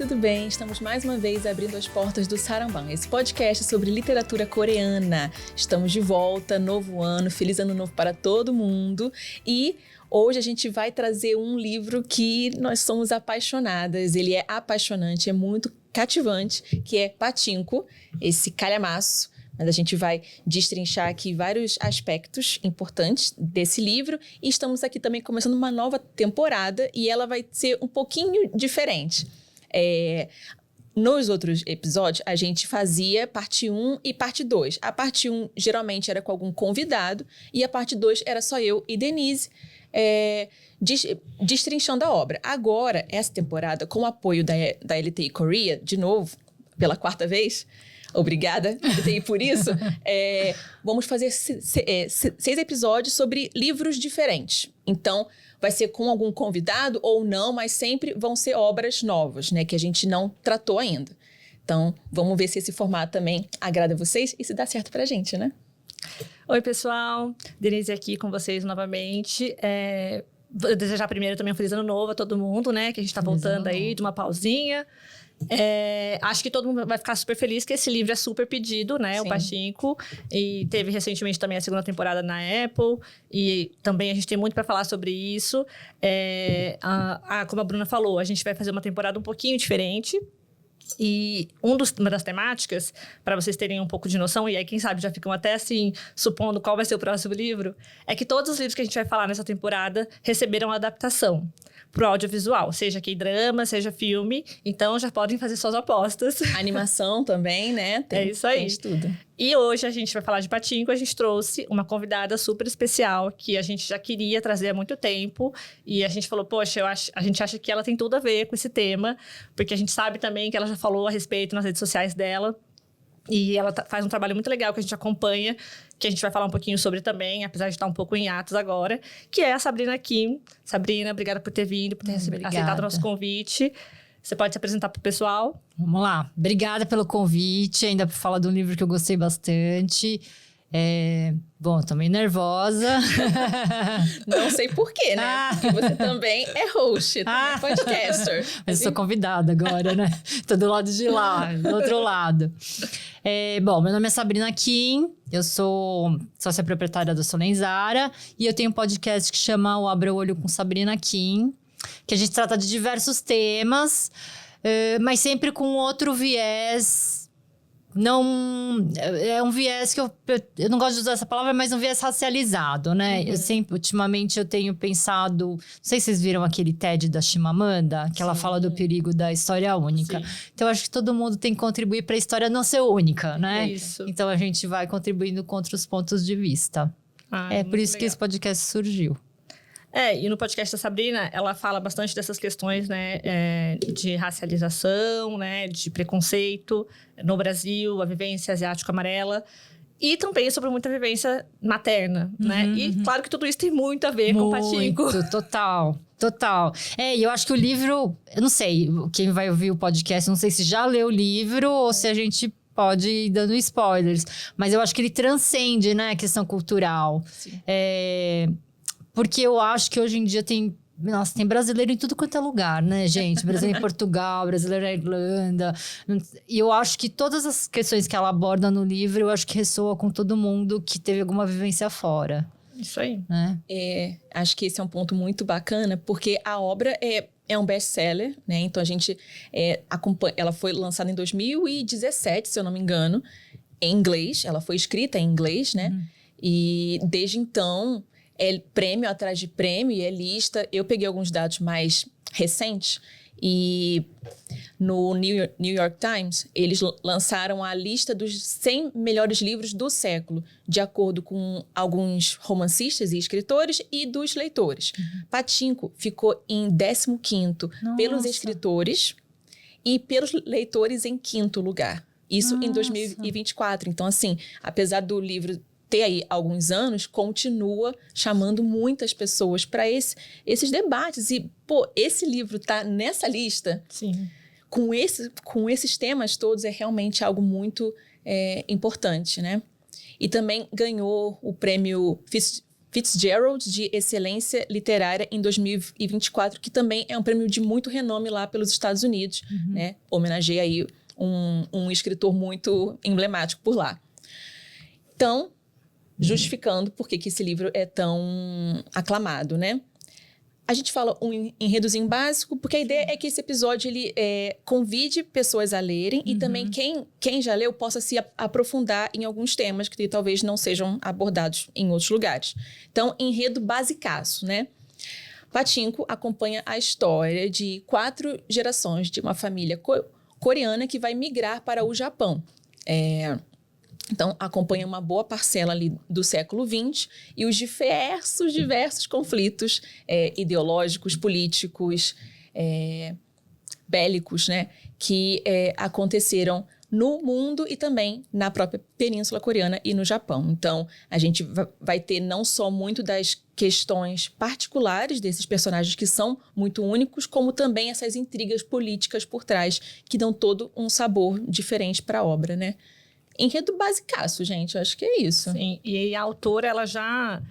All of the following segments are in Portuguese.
tudo bem? Estamos mais uma vez abrindo as portas do Saramban, esse podcast sobre literatura coreana. Estamos de volta, novo ano, feliz ano novo para todo mundo. E hoje a gente vai trazer um livro que nós somos apaixonadas. Ele é apaixonante, é muito cativante, que é Pachinko, esse calhamaço. Mas a gente vai destrinchar aqui vários aspectos importantes desse livro. E estamos aqui também começando uma nova temporada e ela vai ser um pouquinho diferente. Nos outros episódios, a gente fazia parte 1 e parte 2. A parte 1 geralmente era com algum convidado e a parte 2 era só eu e Denise destrinchando a obra. Agora, essa temporada, com o apoio da LTI Korea, de novo, pela quarta vez... Obrigada, LTI, por isso. Vamos fazer 6 episódios sobre livros diferentes. Então, vai ser com algum convidado ou não, mas sempre vão ser obras novas, né? Que a gente não tratou ainda. Então, vamos ver se esse formato também agrada a vocês e se dá certo pra gente, né? Oi, pessoal. Denise aqui com vocês novamente. Vou desejar primeiro também um feliz ano novo a todo mundo, né? Que a gente tá voltando aí de uma pausinha. Acho que todo mundo vai ficar super feliz que esse livro é super pedido, né? Sim. O Pachinko. E teve recentemente também a segunda temporada na Apple. E também a gente tem muito para falar sobre isso. Como a Bruna falou, a gente vai fazer uma temporada um pouquinho diferente. E uma das temáticas, para vocês terem um pouco de noção, e aí quem sabe já ficam até assim, supondo qual vai ser o próximo livro, é que todos os livros que a gente vai falar nessa temporada receberam adaptação pro audiovisual, seja K-drama, seja filme, então já podem fazer suas apostas. Animação também, né? É isso aí. Tem de tudo. E hoje a gente vai falar de Pachinko, a gente trouxe uma convidada super especial que a gente já queria trazer há muito tempo e a gente falou, poxa, a gente acha que ela tem tudo a ver com esse tema, porque a gente sabe também que ela já falou a respeito nas redes sociais dela. E ela faz um trabalho muito legal que a gente acompanha, que a gente vai falar um pouquinho sobre também, apesar de estar um pouco em atos agora, que é a Sabrina Kim. Sabrina, obrigada por ter vindo, por ter aceitado o nosso convite. Você pode se apresentar para o pessoal? Vamos lá. Obrigada pelo convite, ainda por falar de um livro que eu gostei bastante. Bom, tô meio nervosa. Não sei por quê, né? Porque você também é host, também é podcaster. Mas eu sou convidada agora, né? Tô do lado de lá, do outro lado. Bom, meu nome é Sabrina Kim, eu sou sócia proprietária da Solenzara e eu tenho um podcast que chama O Abra o Olho com Sabrina Kim, que a gente trata de diversos temas, mas sempre com outro viés. Não, é um viés que eu não gosto de usar essa palavra, mas um viés racializado, né? Uhum. Ultimamente eu tenho pensado, não sei se vocês viram aquele TED da Chimamanda, que ela fala do perigo da história única. Sim. Então eu acho que todo mundo tem que contribuir para a história não ser única, né? Isso. Então a gente vai contribuindo com outros pontos de vista. É por isso que esse podcast surgiu. E no podcast da Sabrina, ela fala bastante dessas questões, né, de racialização, né, de preconceito no Brasil, a vivência asiático-amarela, e também sobre muita vivência materna, né? E claro que tudo isso tem muito a ver com o Pachinko. Total. E eu acho que o livro, eu não sei, quem vai ouvir o podcast, não sei se já leu o livro ou se a gente pode ir dando spoilers, mas eu acho que ele transcende, né, a questão cultural. Sim. Porque eu acho que hoje em dia tem brasileiro em tudo quanto é lugar, né, gente? Brasileiro em Portugal, brasileiro na Irlanda. E eu acho que todas as questões que ela aborda no livro, eu acho que ressoa com todo mundo que teve alguma vivência fora. Isso aí. Acho que esse é um ponto muito bacana, porque a obra é um best-seller, né? Então, a gente acompanha... Ela foi lançada em 2017, se eu não me engano, em inglês. Ela foi escrita em inglês, né? E desde então... prêmio atrás de prêmio e lista. Eu peguei alguns dados mais recentes e no New York Times, eles lançaram a lista dos 100 melhores livros do século, de acordo com alguns romancistas e escritores e dos leitores. Pachinko ficou em 15º pelos escritores e pelos leitores em 5º lugar. Isso em 2024. Então, assim, apesar do livro ter aí alguns anos, continua chamando muitas pessoas para esses debates. E, esse livro tá nessa lista, sim, com esses temas todos, é realmente algo muito importante, né? E também ganhou o prêmio Fitzgerald de Excelência Literária em 2024, que também é um prêmio de muito renome lá pelos Estados Unidos, né? Homenageia aí um escritor muito emblemático por lá. Então, justificando por que esse livro é tão aclamado, né? A gente fala um enredozinho básico, porque a ideia é que esse episódio ele convide pessoas a lerem e também quem já leu possa se aprofundar em alguns temas que talvez não sejam abordados em outros lugares. Então, enredo basicaço, né? Pachinko acompanha a história de 4 gerações de uma família coreana que vai migrar para o Japão. Então, acompanha uma boa parcela ali do século XX e os diversos conflitos ideológicos, políticos, bélicos, né? Que aconteceram no mundo e também na própria Península Coreana e no Japão. Então, a gente vai ter não só muito das questões particulares desses personagens que são muito únicos, como também essas intrigas políticas por trás que dão todo um sabor diferente para a obra, né? Enredo basicaço, gente. Eu acho que é isso. Sim, e a autora, ela já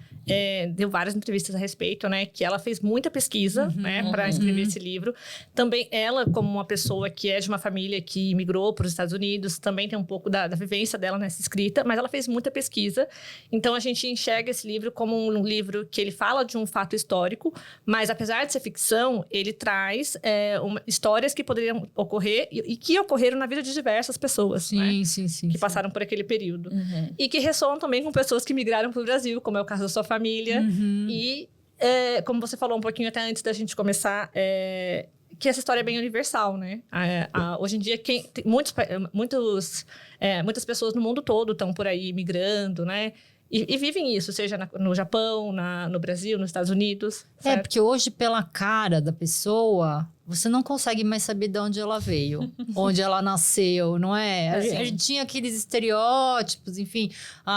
deu várias entrevistas a respeito, né? Que ela fez muita pesquisa, né? Para escrever esse livro. Também ela, como uma pessoa que é de uma família que migrou para os Estados Unidos, também tem um pouco da vivência dela nessa escrita, mas ela fez muita pesquisa. Então, a gente enxerga esse livro como um livro que ele fala de um fato histórico, mas apesar de ser ficção, ele traz histórias que poderiam ocorrer e que ocorreram na vida de diversas pessoas, Sim, né? sim. Que passaram por aquele período. E que ressoam também com pessoas que migraram para o Brasil, como é o caso da sua família. E, como você falou um pouquinho até antes da gente começar, que essa história é bem universal, né? Hoje em dia, muitas pessoas no mundo todo estão por aí migrando, né? E vivem isso, seja no Japão, no Brasil, nos Estados Unidos. Certo? Porque hoje, pela cara da pessoa, você não consegue mais saber de onde ela veio, onde ela nasceu, não é? A gente tinha aqueles estereótipos, enfim.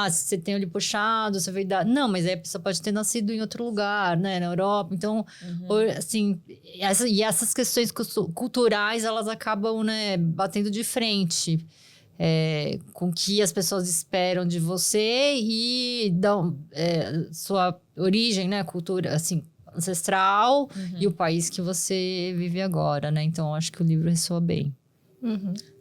Se você tem olho puxado, você veio da... Não, mas aí a pessoa pode ter nascido em outro lugar, né? Na Europa. Então, assim... essas questões culturais, elas acabam, né, batendo de frente. Com o que as pessoas esperam de você e dão sua origem, né, cultura, assim, ancestral e o país que você vive agora, né? Então, acho que o livro ressoa bem.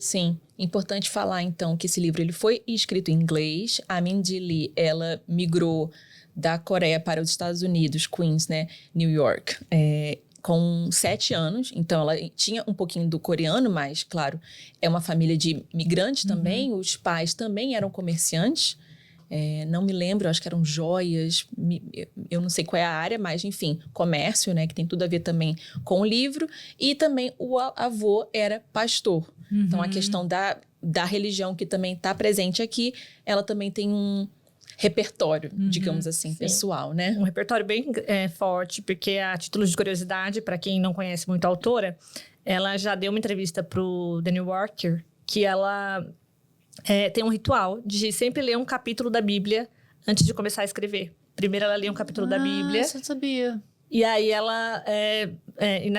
Sim, importante falar então que esse livro ele foi escrito em inglês. A Mindy Lee, ela migrou da Coreia para os Estados Unidos, Queens, né, New York, com 7 anos, então ela tinha um pouquinho do coreano, mas, claro, é uma família de migrantes também, os pais também eram comerciantes, não me lembro, acho que eram joias, eu não sei qual é a área, mas, enfim, comércio, né, que tem tudo a ver também com o livro, e também o avô era pastor. Então, a questão da religião que também está presente aqui, ela também tem um repertório, digamos assim, pessoal, né? Um repertório bem forte, porque a título de curiosidade, para quem não conhece muito a autora, ela já deu uma entrevista pro The New Yorker, que ela tem um ritual de sempre ler um capítulo da Bíblia antes de começar a escrever. Primeiro ela lê um capítulo da Bíblia. Isso eu sabia. E aí ela...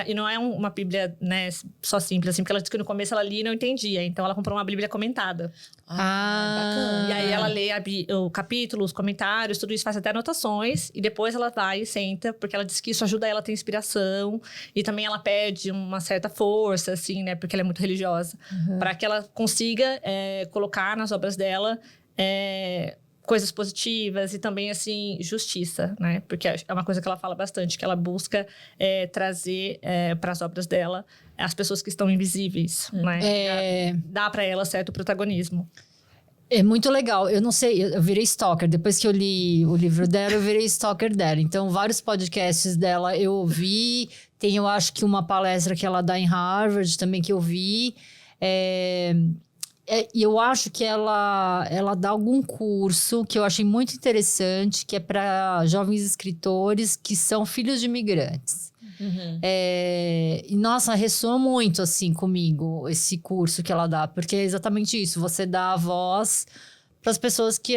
e não é uma Bíblia, né, só simples, assim, porque ela disse que no começo ela lia e não entendia. Então ela comprou uma Bíblia comentada. Bacana. E aí ela lê o capítulo, os comentários, tudo isso, faz até anotações. E depois ela vai e senta, porque ela diz que isso ajuda ela a ter inspiração. E também ela pede uma certa força, assim, né, porque ela é muito religiosa. Para que ela consiga colocar nas obras dela... coisas positivas e também, assim, justiça, né? Porque é uma coisa que ela fala bastante, que ela busca trazer para as obras dela as pessoas que estão invisíveis, né? Dá para ela certo protagonismo. É muito legal. Eu não sei, eu virei stalker. Depois que eu li o livro dela, eu virei stalker dela. Então, vários podcasts dela eu ouvi. Tem, eu acho que uma palestra que ela dá em Harvard também que eu vi. E eu acho que ela dá algum curso que eu achei muito interessante, que é para jovens escritores que são filhos de imigrantes. E, nossa, ressoa muito, assim, comigo, esse curso que ela dá. Porque é exatamente isso, você dá a voz para as pessoas que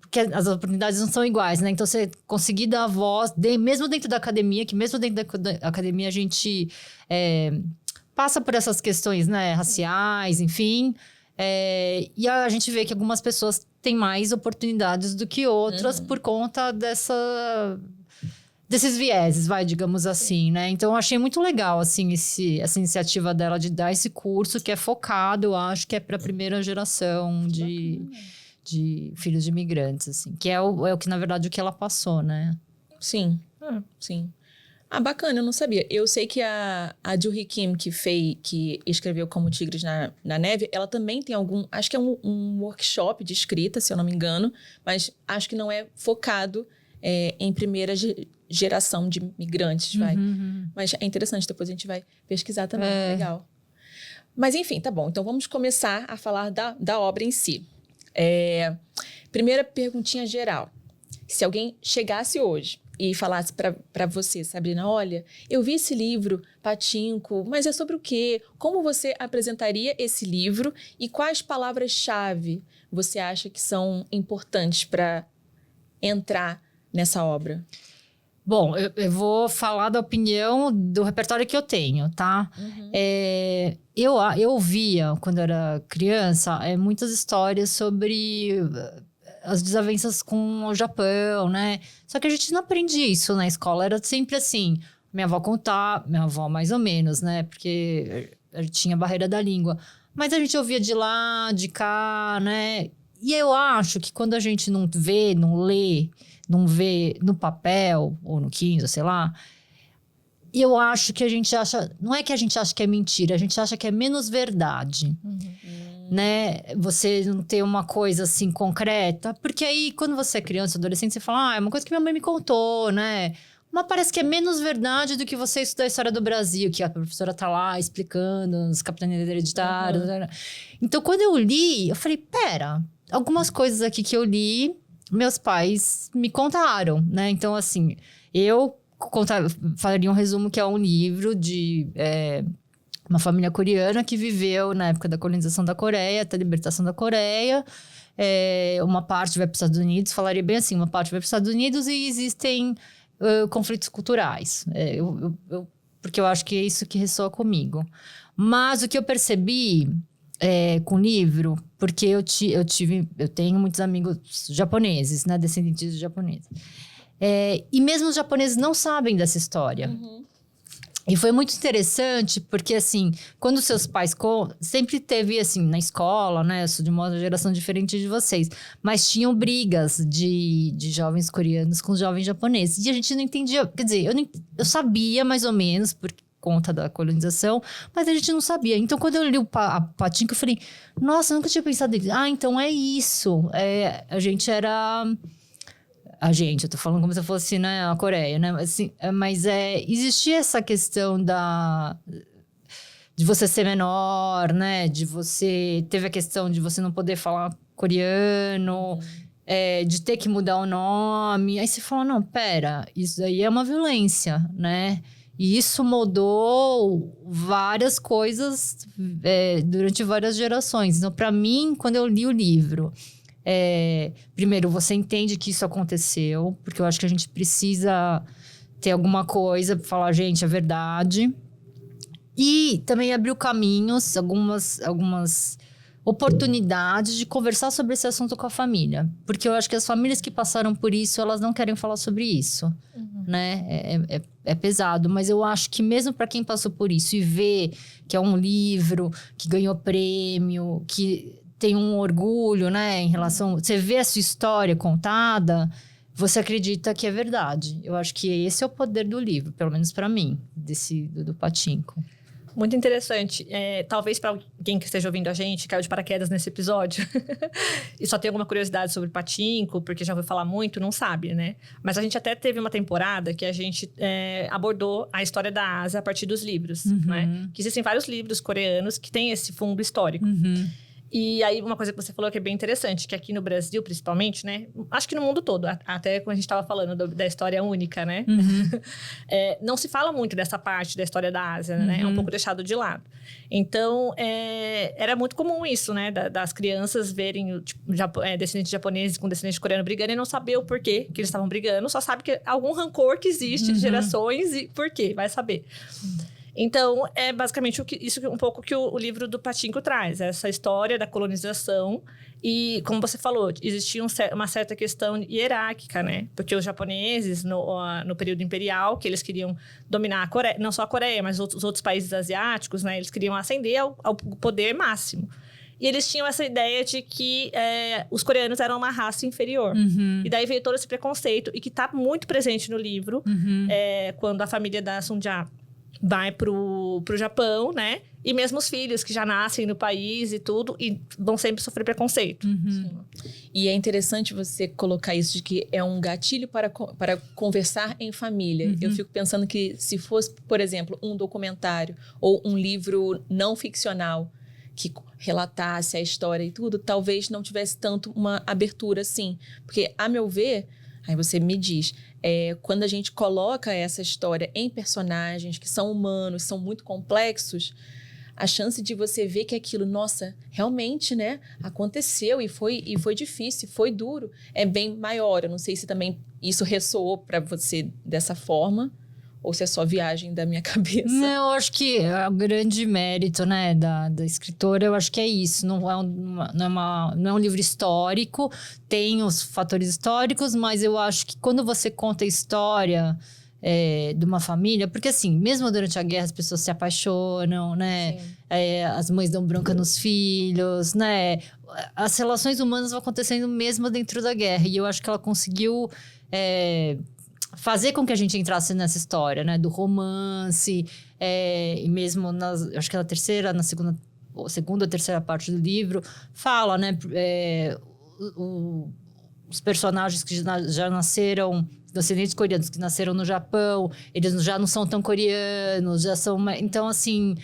porque as oportunidades não são iguais, né? Então, você conseguir dar a voz, mesmo dentro da academia, que mesmo dentro da academia a gente passa por essas questões, né? Raciais, enfim... e a gente vê que algumas pessoas têm mais oportunidades do que outras por conta desses vieses, digamos assim, né? Então, eu achei muito legal, assim, essa iniciativa dela de dar esse curso que é focado, eu acho que é para a primeira geração de filhos de imigrantes, assim. Que é o que, na verdade, o que ela passou, né? Sim, sim. Ah, bacana, eu não sabia. Eu sei que a Joo-hee Kim, que escreveu Como Tigres na Neve, ela também tem acho que é um workshop de escrita, se eu não me engano, mas acho que não é focado em primeira geração de migrantes, Mas é interessante, depois a gente vai pesquisar também, legal. Mas enfim, tá bom. Então vamos começar a falar da obra em si. Primeira perguntinha geral. Se alguém chegasse hoje e falasse para você, Sabrina, olha, eu vi esse livro, Pachinko, mas é sobre o quê? Como você apresentaria esse livro e quais palavras-chave você acha que são importantes para entrar nessa obra? Bom, eu vou falar da opinião do repertório que eu tenho, tá? Eu ouvia, quando eu era criança, muitas histórias sobre as desavenças com o Japão, né? Só que a gente não aprende isso na escola. Era sempre assim, minha avó mais ou menos, né? Porque a gente tinha barreira da língua. Mas a gente ouvia de lá, de cá, né? E eu acho que quando a gente não vê, não lê, não vê no papel, ou no Kindle, sei lá, eu acho que a gente acha... Não é que a gente acha que é mentira, a gente acha que é menos verdade. Né? Você não ter uma coisa assim concreta. Porque aí, quando você é criança, adolescente, você fala, é uma coisa que minha mãe me contou, né? Mas parece que é menos verdade do que você estudar a história do Brasil, que a professora tá lá explicando as capitanias hereditárias. Então, quando eu li, eu falei, pera, algumas coisas aqui que eu li, meus pais me contaram, né? Então, assim, eu faria um resumo que é um livro de... uma família coreana que viveu na época da colonização da Coreia, até a libertação da Coreia. Uma parte vai para os Estados Unidos, falaria bem assim, uma parte vai para os Estados Unidos e existem conflitos culturais. Porque eu acho que é isso que ressoa comigo. Mas o que eu percebi com o livro, porque eu tenho muitos amigos japoneses, né, descendentes de japoneses. E mesmo os japoneses não sabem dessa história. E foi muito interessante, porque, assim, quando seus pais... Sempre teve, assim, na escola, né? Eu sou de uma geração diferente de vocês. Mas tinham brigas de jovens coreanos com jovens japoneses. E a gente não entendia... Quer dizer, eu sabia, mais ou menos, por conta da colonização. Mas a gente não sabia. Então, quando eu li o Pachinko, eu falei... Nossa, eu nunca tinha pensado nisso. Então é isso. A gente era... eu tô falando como se eu fosse, né, a Coreia, né? Assim, mas existia essa questão de você ser menor, né? Teve a questão de você não poder falar coreano, de ter que mudar o nome. Aí você fala, não, pera, isso aí é uma violência, né? E isso mudou várias coisas durante várias gerações. Então, para mim, quando eu li o livro... primeiro, você entende que isso aconteceu, porque eu acho que a gente precisa ter alguma coisa para falar, gente, é verdade. E também abriu caminhos, algumas oportunidades de conversar sobre esse assunto com a família. Porque eu acho que as famílias que passaram por isso, elas não querem falar sobre isso, né? É pesado, mas eu acho que mesmo para quem passou por isso e vê que é um livro que ganhou prêmio, que... tem um orgulho, né, em relação... Você vê a sua história contada, você acredita que é verdade. Eu acho que esse é o poder do livro, pelo menos para mim, do Pachinko. Muito interessante. Talvez para alguém que esteja ouvindo a gente, caiu de paraquedas nesse episódio, e só tem alguma curiosidade sobre Pachinko, porque já ouviu falar muito, não sabe, né? Mas a gente até teve uma temporada que a gente abordou a história da Ásia a partir dos livros, né? Que existem vários livros coreanos que têm esse fundo histórico. E aí, uma coisa que você falou que é bem interessante, que aqui no Brasil, principalmente, né? Acho que no mundo todo, até quando a gente estava falando da história única, né? Não se fala muito dessa parte da história da Ásia, né? É um pouco deixado de lado. Então, era muito comum isso, né? Das crianças verem descendentes japoneses com descendentes coreanos brigando e não saber o porquê que eles estavam brigando. Só sabe que algum rancor que existe de gerações e por quê, vai saber. Então, é basicamente isso um pouco que o livro do Pachinko traz. Essa história da colonização E, como você falou, existia uma certa questão hierárquica, né? Porque os japoneses, no período imperial, que eles queriam dominar a Coreia, não só a Coreia, mas os outros países asiáticos, né? Eles queriam ascender ao poder máximo. E eles tinham essa ideia de que os coreanos eram uma raça inferior. E daí veio todo esse preconceito, e que está muito presente no livro, quando a família da Sunja vai pro Japão, né? E mesmo os filhos que já nascem no país e tudo, e vão sempre sofrer preconceito. E é interessante você colocar isso de que é um gatilho para conversar em família. Eu fico pensando que se fosse, por exemplo, um documentário ou um livro não ficcional que relatasse a história e tudo, talvez não tivesse tanto uma abertura assim. Porque, a meu ver, aí você me diz, quando a gente coloca essa história em personagens que são humanos, são muito complexos, a chance de você ver que aquilo, nossa, realmente, né, aconteceu e foi difícil, foi duro, é bem maior. Eu não sei se também isso ressoou para você dessa forma, ou se é só viagem da minha cabeça. Não, eu acho que é o grande mérito, né, da escritora, eu acho que é isso. Não é um livro histórico, tem os fatores históricos, mas eu acho que quando você conta a história de uma família, porque assim, mesmo durante a guerra as pessoas se apaixonam, né? As mães dão bronca nos filhos, né? As relações humanas vão acontecendo mesmo dentro da guerra. E eu acho que ela conseguiu fazer com que a gente entrasse nessa história, né? Do romance, e mesmo acho que na segunda ou terceira parte do livro, fala, né? Os personagens que já nasceram, descendentes coreanos que nasceram no Japão, eles já não são tão coreanos, já são... Então, assim,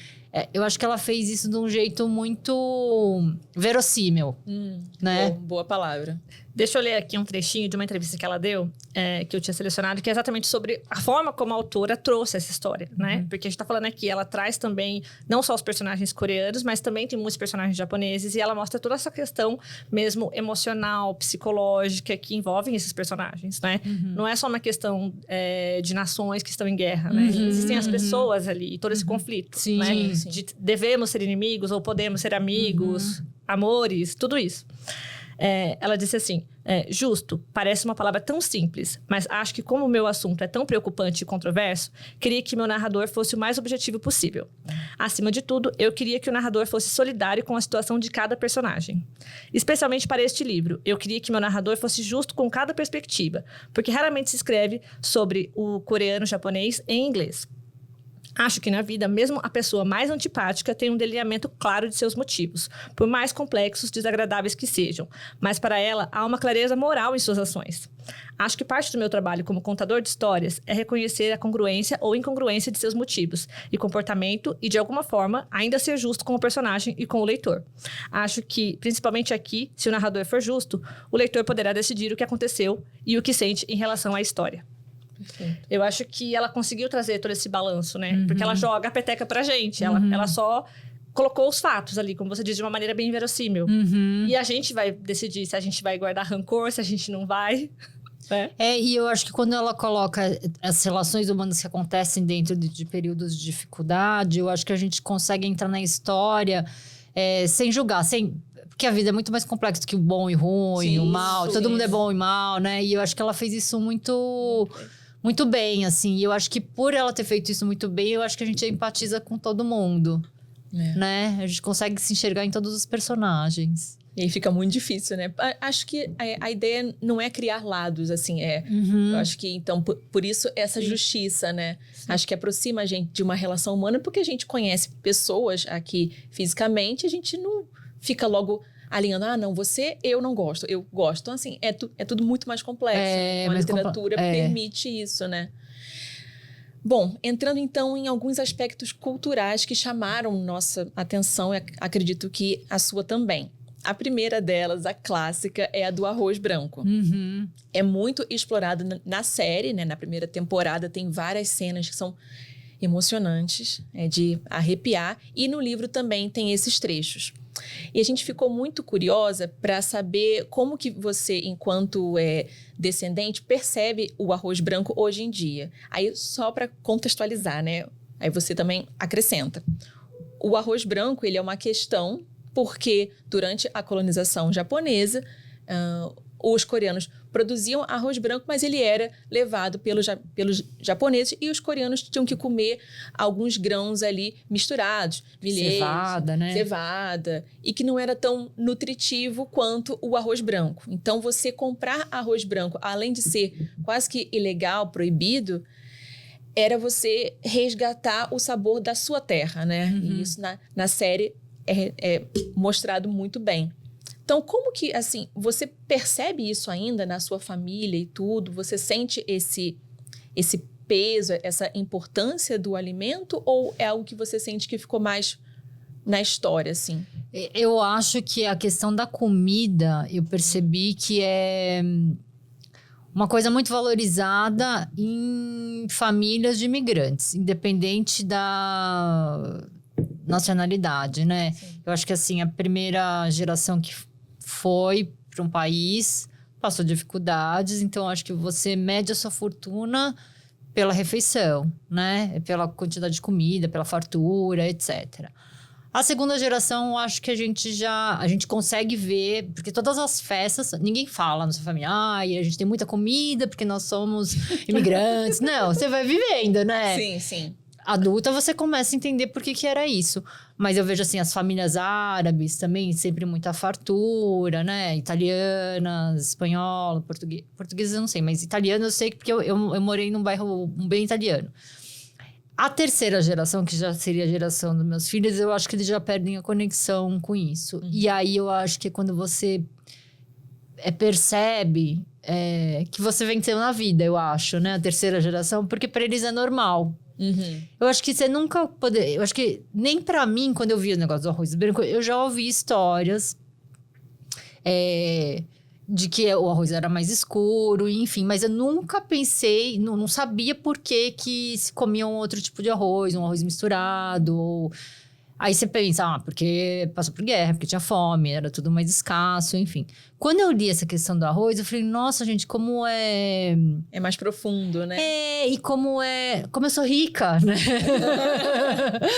eu acho que ela fez isso de um jeito muito verossímil, né? Boa palavra. Deixa eu ler aqui um trechinho de uma entrevista que ela deu, que eu tinha selecionado, que é exatamente sobre a forma como a autora trouxe essa história, né? Porque a gente tá falando aqui, ela traz também, não só os personagens coreanos, mas também tem muitos personagens japoneses, e ela mostra toda essa questão mesmo emocional, psicológica, que envolvem esses personagens, né? Não é só uma questão de nações que estão em guerra, né? Existem as pessoas ali, e todo esse conflito, Sim, né? sim. De devemos ser inimigos ou podemos ser amigos, amores, tudo isso. Ela disse assim, justo, parece uma palavra tão simples, mas acho que como o meu assunto é tão preocupante e controverso, queria que meu narrador fosse o mais objetivo possível. Acima de tudo, eu queria que o narrador fosse solidário com a situação de cada personagem. Especialmente para este livro, eu queria que meu narrador fosse justo com cada perspectiva, porque raramente se escreve sobre o coreano-japonês em inglês. Acho que na vida, mesmo a pessoa mais antipática tem um delineamento claro de seus motivos, por mais complexos, desagradáveis que sejam. Mas para ela, há uma clareza moral em suas ações. Acho que parte do meu trabalho como contador de histórias é reconhecer a congruência ou incongruência de seus motivos e comportamento e, de alguma forma, ainda ser justo com o personagem e com o leitor. Acho que, principalmente aqui, se o narrador for justo, o leitor poderá decidir o que aconteceu e o que sente em relação à história. Eu acho que ela conseguiu trazer todo esse balanço, né? Porque ela joga a peteca pra gente. Ela só colocou os fatos ali, como você diz, de uma maneira bem verossímil. E a gente vai decidir se a gente vai guardar rancor, se a gente não vai. Né? E eu acho que quando ela coloca as relações humanas que acontecem dentro de períodos de dificuldade, eu acho que a gente consegue entrar na história sem julgar, porque a vida é muito mais complexa do que o bom e ruim, o mal. Todo mundo é bom e mal, né? E eu acho que ela fez isso muito bem, assim. E eu acho que por ela ter feito isso muito bem, eu acho que a gente empatiza com todo mundo, né? A gente consegue se enxergar em todos os personagens. E aí fica muito difícil, né? Acho que a ideia não é criar lados, assim, Eu acho que, então, por isso, essa justiça, né? Sim. Acho que aproxima a gente de uma relação humana, porque a gente conhece pessoas aqui fisicamente, a gente não fica logo alinhando, não, eu não gosto, eu gosto. Então, assim, é tudo muito mais complexo. A literatura permite isso, né? Bom, entrando então em alguns aspectos culturais que chamaram nossa atenção, e acredito que a sua também. A primeira delas, a clássica, é a do arroz branco. É muito explorado na série, né? Na primeira temporada tem várias cenas que são emocionantes, de arrepiar. E no livro também tem esses trechos. E a gente ficou muito curiosa para saber como que você, enquanto descendente, percebe o arroz branco hoje em dia. Aí, só para contextualizar, né? Aí você também acrescenta. O arroz branco, ele é uma questão porque durante a colonização japonesa, os coreanos produziam arroz branco, mas ele era levado pelos japoneses e os coreanos tinham que comer alguns grãos ali misturados. Milhete, cevada, né? Cevada. E que não era tão nutritivo quanto o arroz branco. Então, você comprar arroz branco, além de ser quase que ilegal, proibido, era você resgatar o sabor da sua terra, né? E isso na série é mostrado muito bem. Então, como que, assim, você percebe isso ainda na sua família e tudo? Você sente esse peso, essa importância do alimento? Ou é algo que você sente que ficou mais na história, assim? Eu acho que a questão da comida, eu percebi que é uma coisa muito valorizada em famílias de imigrantes, independente da nacionalidade, né? Sim. Eu acho que, assim, a primeira geração que foi para um país, passou dificuldades, então acho que você mede a sua fortuna pela refeição, né? Pela quantidade de comida, pela fartura, etc. A segunda geração, eu acho que a gente consegue ver, porque todas as festas, ninguém fala na sua família, a gente tem muita comida porque nós somos imigrantes. Não, você vai vivendo, né? Sim, sim. Adulta, você começa a entender por que era isso. Mas eu vejo, assim, as famílias árabes também, sempre muita fartura, né? Italianas, espanhola, portuguesas eu não sei, mas italiano eu sei porque eu morei num bairro bem italiano. A terceira geração, que já seria a geração dos meus filhos, eu acho que eles já perdem a conexão com isso. E aí eu acho que quando você percebe que você venceu na vida, eu acho, né? A terceira geração, porque para eles é normal. Eu acho que você nunca poderia... Eu acho que nem pra mim, quando eu vi o negócio do arroz branco, eu já ouvi histórias de que o arroz era mais escuro, enfim. Mas eu nunca pensei, não sabia por que se comia um outro tipo de arroz, um arroz misturado. Ou... Aí você pensa, porque passou por guerra, porque tinha fome, era tudo mais escasso, enfim. Quando eu li essa questão do arroz, eu falei, nossa, gente, como é... É mais profundo, né? E como eu sou rica, né?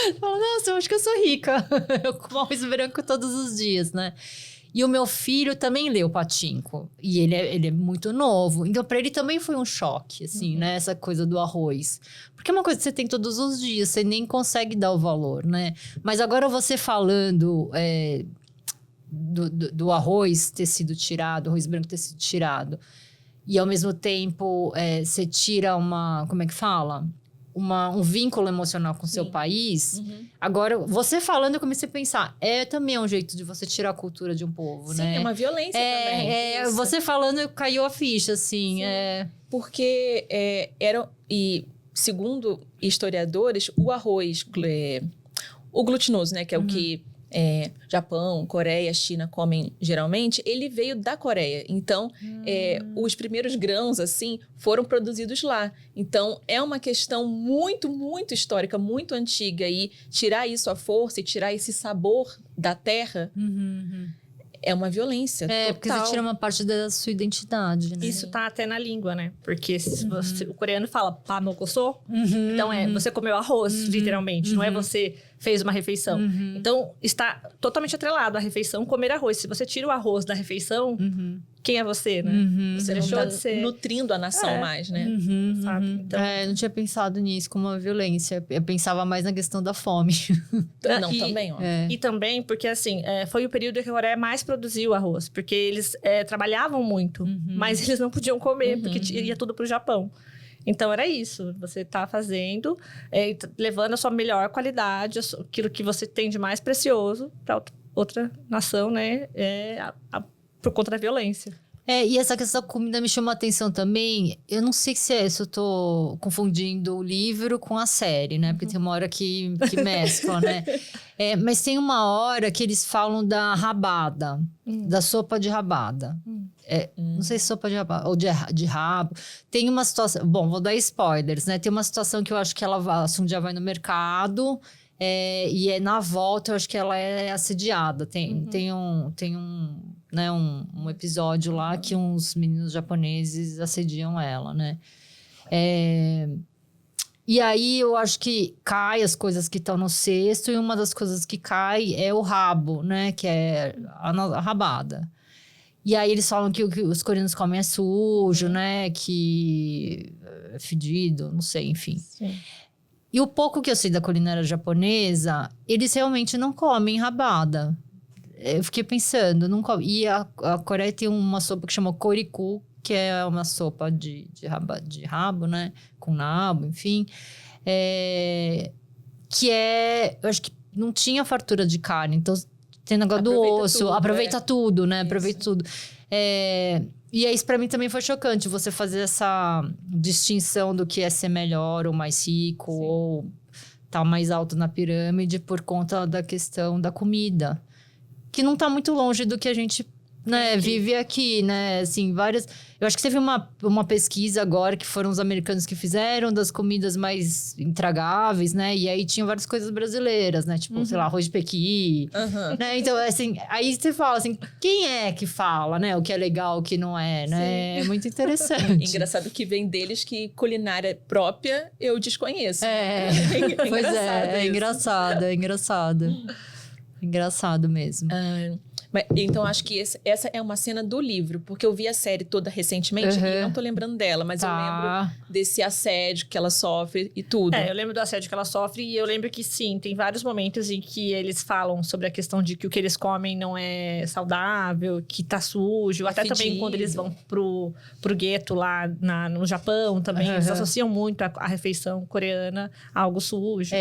Eu falo, nossa, eu acho que eu sou rica. Eu como arroz branco todos os dias, né? E o meu filho também leu Pachinko. E ele é muito novo. Então, para ele também foi um choque, assim, né? Essa coisa do arroz. Porque é uma coisa que você tem todos os dias. Você nem consegue dar o valor, né? Mas agora você falando do arroz ter sido tirado, arroz branco ter sido tirado. E, ao mesmo tempo, você tira uma... Como é que fala? Um vínculo emocional com o seu país. Agora, você falando, eu comecei a pensar, também é um jeito de você tirar a cultura de um povo, né? Sim, é uma violência também. Você falando, caiu a ficha, assim. Porque e segundo historiadores, o arroz, o glutinoso, né? Que é o que Japão, Coreia, China comem geralmente, ele veio da Coreia. Então, os primeiros grãos, assim, foram produzidos lá. Então, é uma questão muito, muito histórica, muito antiga. E tirar isso à força e tirar esse sabor da terra é uma violência total. Porque você tira uma parte da sua identidade, né? Isso tá até na língua, né? Porque o coreano fala pamokoso, então você comeu arroz, literalmente. Não é você fez uma refeição. Então, está totalmente atrelado à refeição comer arroz. Se você tira o arroz da refeição, quem é você, né? Você deixou não tá de ser... nutrindo a nação mais, né? Sabe? Então... eu não tinha pensado nisso como uma violência. Eu pensava mais na questão da fome. Não, também, ó. E também porque, assim, foi o período que a Coreia mais produziu arroz. Porque eles trabalhavam muito, mas eles não podiam comer, porque ia tudo pro Japão. Então, era isso. Você tá fazendo, levando a sua melhor qualidade, aquilo que você tem de mais precioso para outra nação, né? Por conta da violência. E essa questão da comida me chamou a atenção também. Eu não sei se eu tô confundindo o livro com a série, né? Porque tem uma hora que mescla, né? Mas tem uma hora que eles falam da rabada, da sopa de rabada. Não sei se sopa de rabada ou de rabo. Tem uma situação... Bom, vou dar spoilers, né? Tem uma situação que eu acho que ela um dia vai no mercado... e na volta, eu acho que ela é assediada. Tem um episódio lá que uns meninos japoneses assediam ela, né? E aí, eu acho que cai as coisas que estão no cesto. E uma das coisas que cai é o rabo, né? Que é a rabada. E aí, eles falam que o que os coreanos comem é sujo, né? Que é fedido, não sei, enfim. Sim. E o pouco que eu sei da culinária japonesa, eles realmente não comem rabada. Eu fiquei pensando, não come. E a Coreia tem uma sopa que chama Koriku, que é uma sopa de rabo, né? Com nabo, enfim. Que é... Eu acho que não tinha fartura de carne. Então, tem negócio do osso. Aproveita tudo, né? Aproveita tudo. E isso pra mim também foi chocante. Você fazer essa distinção do que é ser melhor ou mais rico. Sim. Ou tá mais alto na pirâmide por conta da questão da comida. Que não tá muito longe do que a gente... né, vive aqui, né, assim, várias... Eu acho que teve uma pesquisa agora que foram os americanos que fizeram das comidas mais intragáveis, né, e aí tinham várias coisas brasileiras, né, tipo, sei lá, arroz de pequi, né, então, assim, aí você fala assim, quem é que fala, né, o que é legal, o que não é, né, Sim. É muito interessante. Engraçado que vem deles que culinária própria eu desconheço. Pois é engraçado. Engraçado mesmo. Mas, então, acho que essa é uma cena do livro, porque eu vi a série toda recentemente e não tô lembrando dela, mas eu lembro desse assédio que ela sofre e tudo. Eu lembro do assédio que ela sofre e eu lembro que sim, tem vários momentos em que eles falam sobre a questão de que o que eles comem não é saudável, que tá sujo, até fedido. Também quando eles vão pro gueto lá no Japão também, eles associam muito a refeição coreana a algo sujo.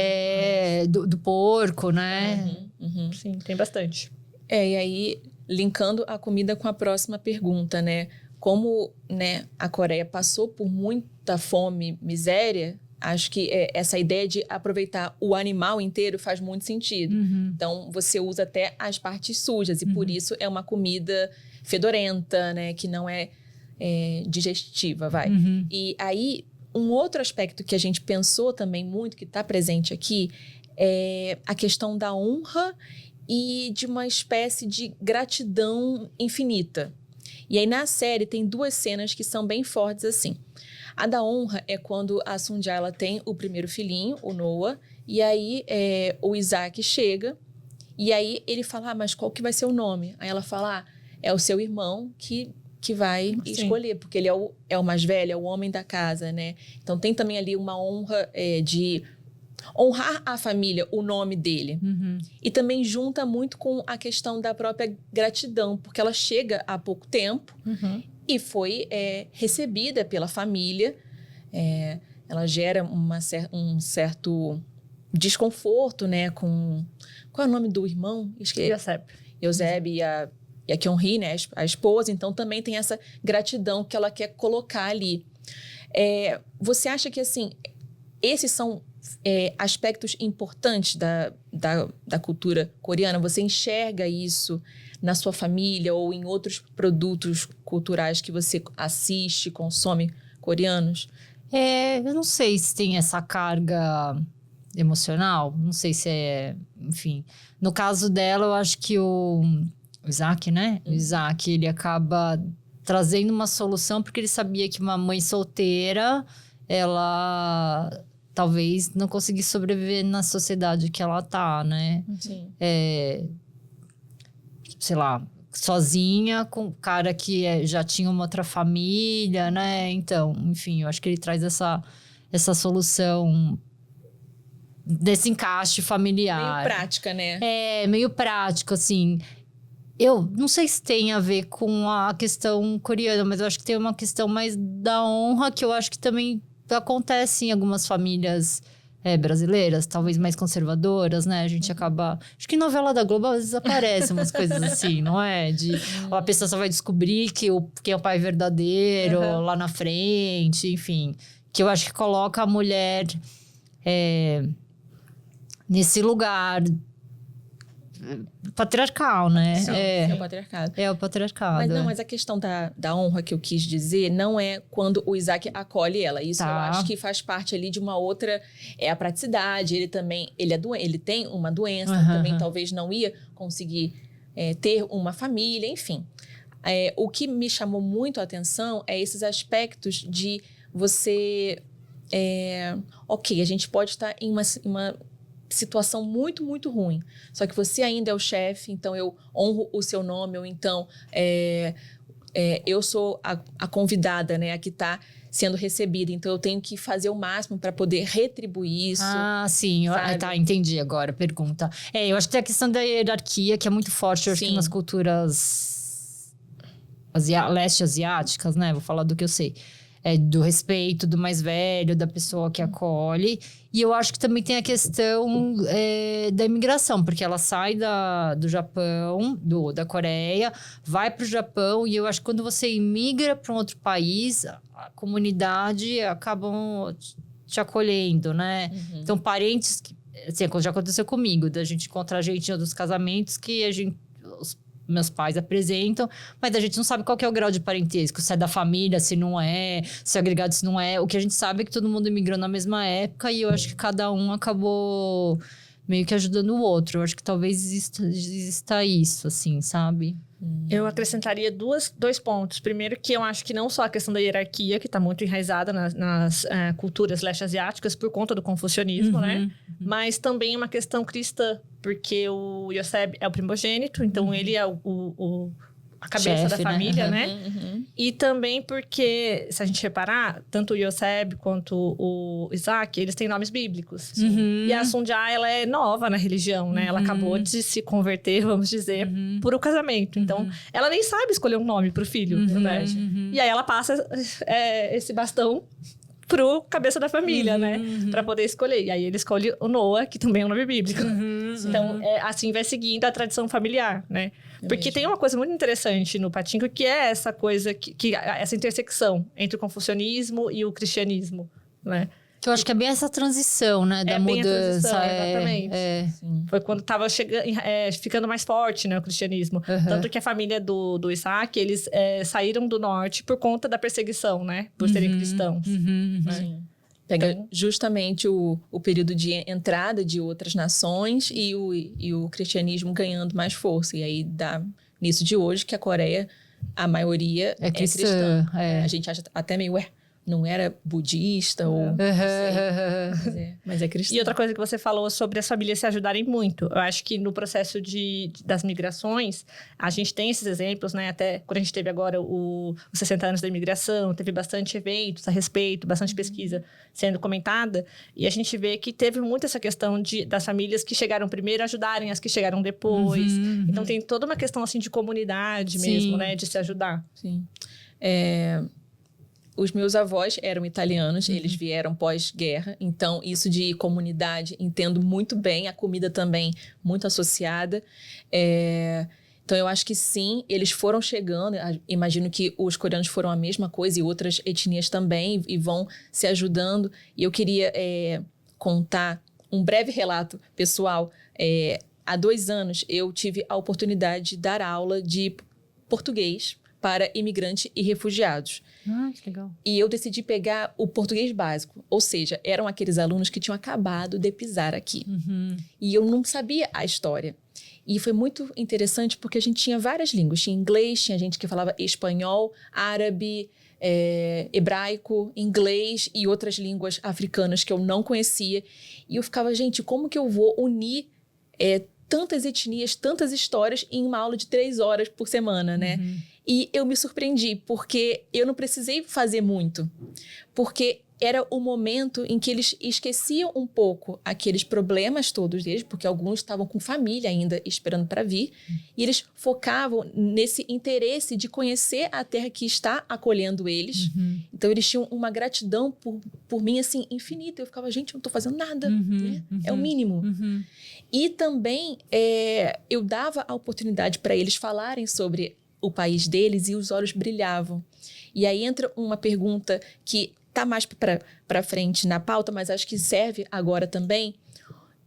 Do porco, né? Sim, tem bastante. E aí, linkando a comida com a próxima pergunta, né? Como, né, a Coreia passou por muita fome, miséria, acho que essa ideia de aproveitar o animal inteiro faz muito sentido. Então, você usa até as partes sujas e por isso é uma comida fedorenta, né? Que não é digestiva, vai. E aí, um outro aspecto que a gente pensou também muito, que está presente aqui, é a questão da honra e de uma espécie de gratidão infinita. E aí, na série, tem duas cenas que são bem fortes, assim. A da honra é quando a Sunja, ela tem o primeiro filhinho, o Noah, e aí o Isaac chega, e aí ele fala, mas qual que vai ser o nome? Aí ela fala, é o seu irmão que vai escolher, porque ele é o mais velho, é o homem da casa, né? Então, tem também ali uma honra de... honrar a família, o nome dele. E também junta muito com a questão da própria gratidão, porque ela chega há pouco tempo e foi recebida pela família. Ela gera um certo desconforto, né? Qual é o nome do irmão? Eusebe e a Kyung-hee, né? A esposa. Então, também tem essa gratidão que ela quer colocar ali. Você acha que, assim, esses são... aspectos importantes da cultura coreana? Você enxerga isso na sua família ou em outros produtos culturais que você assiste, consome coreanos? Eu não sei se tem essa carga emocional, não sei se enfim. No caso dela, eu acho que o Isaac, né? O Isaac, ele acaba trazendo uma solução porque ele sabia que uma mãe solteira, ela... talvez não conseguisse sobreviver na sociedade que ela tá, né? Sim. Sei lá, sozinha, com um cara que já tinha uma outra família, né? Então, enfim, eu acho que ele traz essa solução desse encaixe familiar. Meio prática, né? Meio prático, assim. Eu não sei se tem a ver com a questão coreana, mas eu acho que tem uma questão mais da honra, que eu acho que também... acontece em algumas famílias brasileiras, talvez mais conservadoras, né? A gente acaba... Acho que em novela da Globo, às vezes, aparecem umas coisas assim, não é? A pessoa só vai descobrir quem é o pai verdadeiro lá na frente, enfim. Que eu acho que coloca a mulher nesse lugar patriarcal, né? Sim, é o patriarcado. É o patriarcado. Mas a questão da honra que eu quis dizer não é quando o Isaac acolhe ela. Isso eu acho que faz parte ali de uma outra... a praticidade. Ele também... Ele tem uma doença. Também talvez não ia conseguir ter uma família. Enfim. O que me chamou muito a atenção é esses aspectos de você ok, a gente pode estar em uma situação muito, muito ruim. Só que você ainda é o chefe, então eu honro o seu nome, ou então eu sou a convidada, né, a que está sendo recebida. Então eu tenho que fazer o máximo para poder retribuir isso. Ah, sim. Tá, entendi agora a pergunta. Eu acho que tem a questão da hierarquia, que é muito forte, eu acho que nas culturas leste asiáticas, né? Vou falar do que eu sei. Do respeito do mais velho, da pessoa que acolhe. E eu acho que também tem a questão da imigração, porque ela sai do Japão, da Coreia, vai para o Japão, e eu acho que quando você imigra para um outro país, a comunidade acabam te acolhendo, né? Uhum. Então, parentes, assim, já aconteceu comigo, da gente encontrar gente em outros casamentos que meus pais apresentam, mas a gente não sabe qual que é o grau de parentesco, se é da família, se não é, se é agregado, se não é. O que a gente sabe é que todo mundo imigrou na mesma época, e eu acho que cada um acabou meio que ajudando o outro. Eu acho que talvez exista isso, assim, sabe? Eu acrescentaria dois pontos. Primeiro, que eu acho que não só a questão da hierarquia, que está muito enraizada nas culturas leste-asiáticas por conta do confucionismo, né? Mas também uma questão cristã, porque o Yoseb é o primogênito, então ele é a cabeça da família, né? E também porque, se a gente reparar, tanto o Yoseb quanto o Isaac, eles têm nomes bíblicos. E a Sunja, ela é nova na religião, né? Ela acabou de se converter, vamos dizer, por o casamento. Então, ela nem sabe escolher um nome pro filho, né? E aí ela passa esse bastão pro cabeça da família, né? Pra poder escolher. E aí ele escolhe o Noah, que também é um nome bíblico. Então, assim vai seguindo a tradição familiar, né? Porque tem uma coisa muito interessante no Pachinko, que é essa coisa, essa intersecção entre o confucionismo e o cristianismo, né? Que eu acho que é bem essa transição, né? Da bem mudança. A transição, exatamente. Foi quando estava ficando mais forte, né, o cristianismo. Tanto que a família do Isaac, eles saíram do norte por conta da perseguição, né? Por serem cristãos. Né? Sim. Pega justamente o período de entrada de outras nações e o cristianismo ganhando mais força. E aí dá nisso de hoje que a Coreia, a maioria é cristã. A gente acha até meio, não era budista ou... mas é cristão. E outra coisa que você falou sobre as famílias se ajudarem muito. Eu acho que no processo das migrações, a gente tem esses exemplos, né? Até quando a gente teve agora os 60 anos da imigração, teve bastante eventos a respeito, bastante pesquisa sendo comentada. E a gente vê que teve muito essa questão das famílias que chegaram primeiro ajudarem as que chegaram depois. Então, tem toda uma questão, assim, de comunidade mesmo, né? De se ajudar. Sim. Os meus avós eram italianos, eles vieram pós-guerra, então isso de comunidade entendo muito bem, a comida também muito associada. Então eu acho que sim, eles foram chegando, imagino que os coreanos foram a mesma coisa e outras etnias também, e vão se ajudando. E eu queria contar um breve relato pessoal. Há 2 anos eu tive a oportunidade de dar aula de português para imigrantes e refugiados. Que legal. E eu decidi pegar o português básico. Ou seja, eram aqueles alunos que tinham acabado de pisar aqui. E eu não sabia a história. E foi muito interessante porque a gente tinha várias línguas. Tinha inglês, tinha gente que falava espanhol, árabe, hebraico, inglês e outras línguas africanas que eu não conhecia. E eu ficava, gente, como que eu vou unir tantas etnias, tantas histórias em uma aula de 3 horas por semana, né? E eu me surpreendi, porque eu não precisei fazer muito. Porque era o momento em que eles esqueciam um pouco aqueles problemas todos deles, porque alguns estavam com família ainda esperando para vir, e eles focavam nesse interesse de conhecer a terra que está acolhendo eles. Então, eles tinham uma gratidão por mim, assim, infinita. Eu ficava, gente, eu não estou fazendo nada, né? É o mínimo. E também, eu dava a oportunidade para eles falarem sobre o país deles e os olhos brilhavam. E aí entra uma pergunta que tá mais para frente na pauta, mas acho que serve agora também,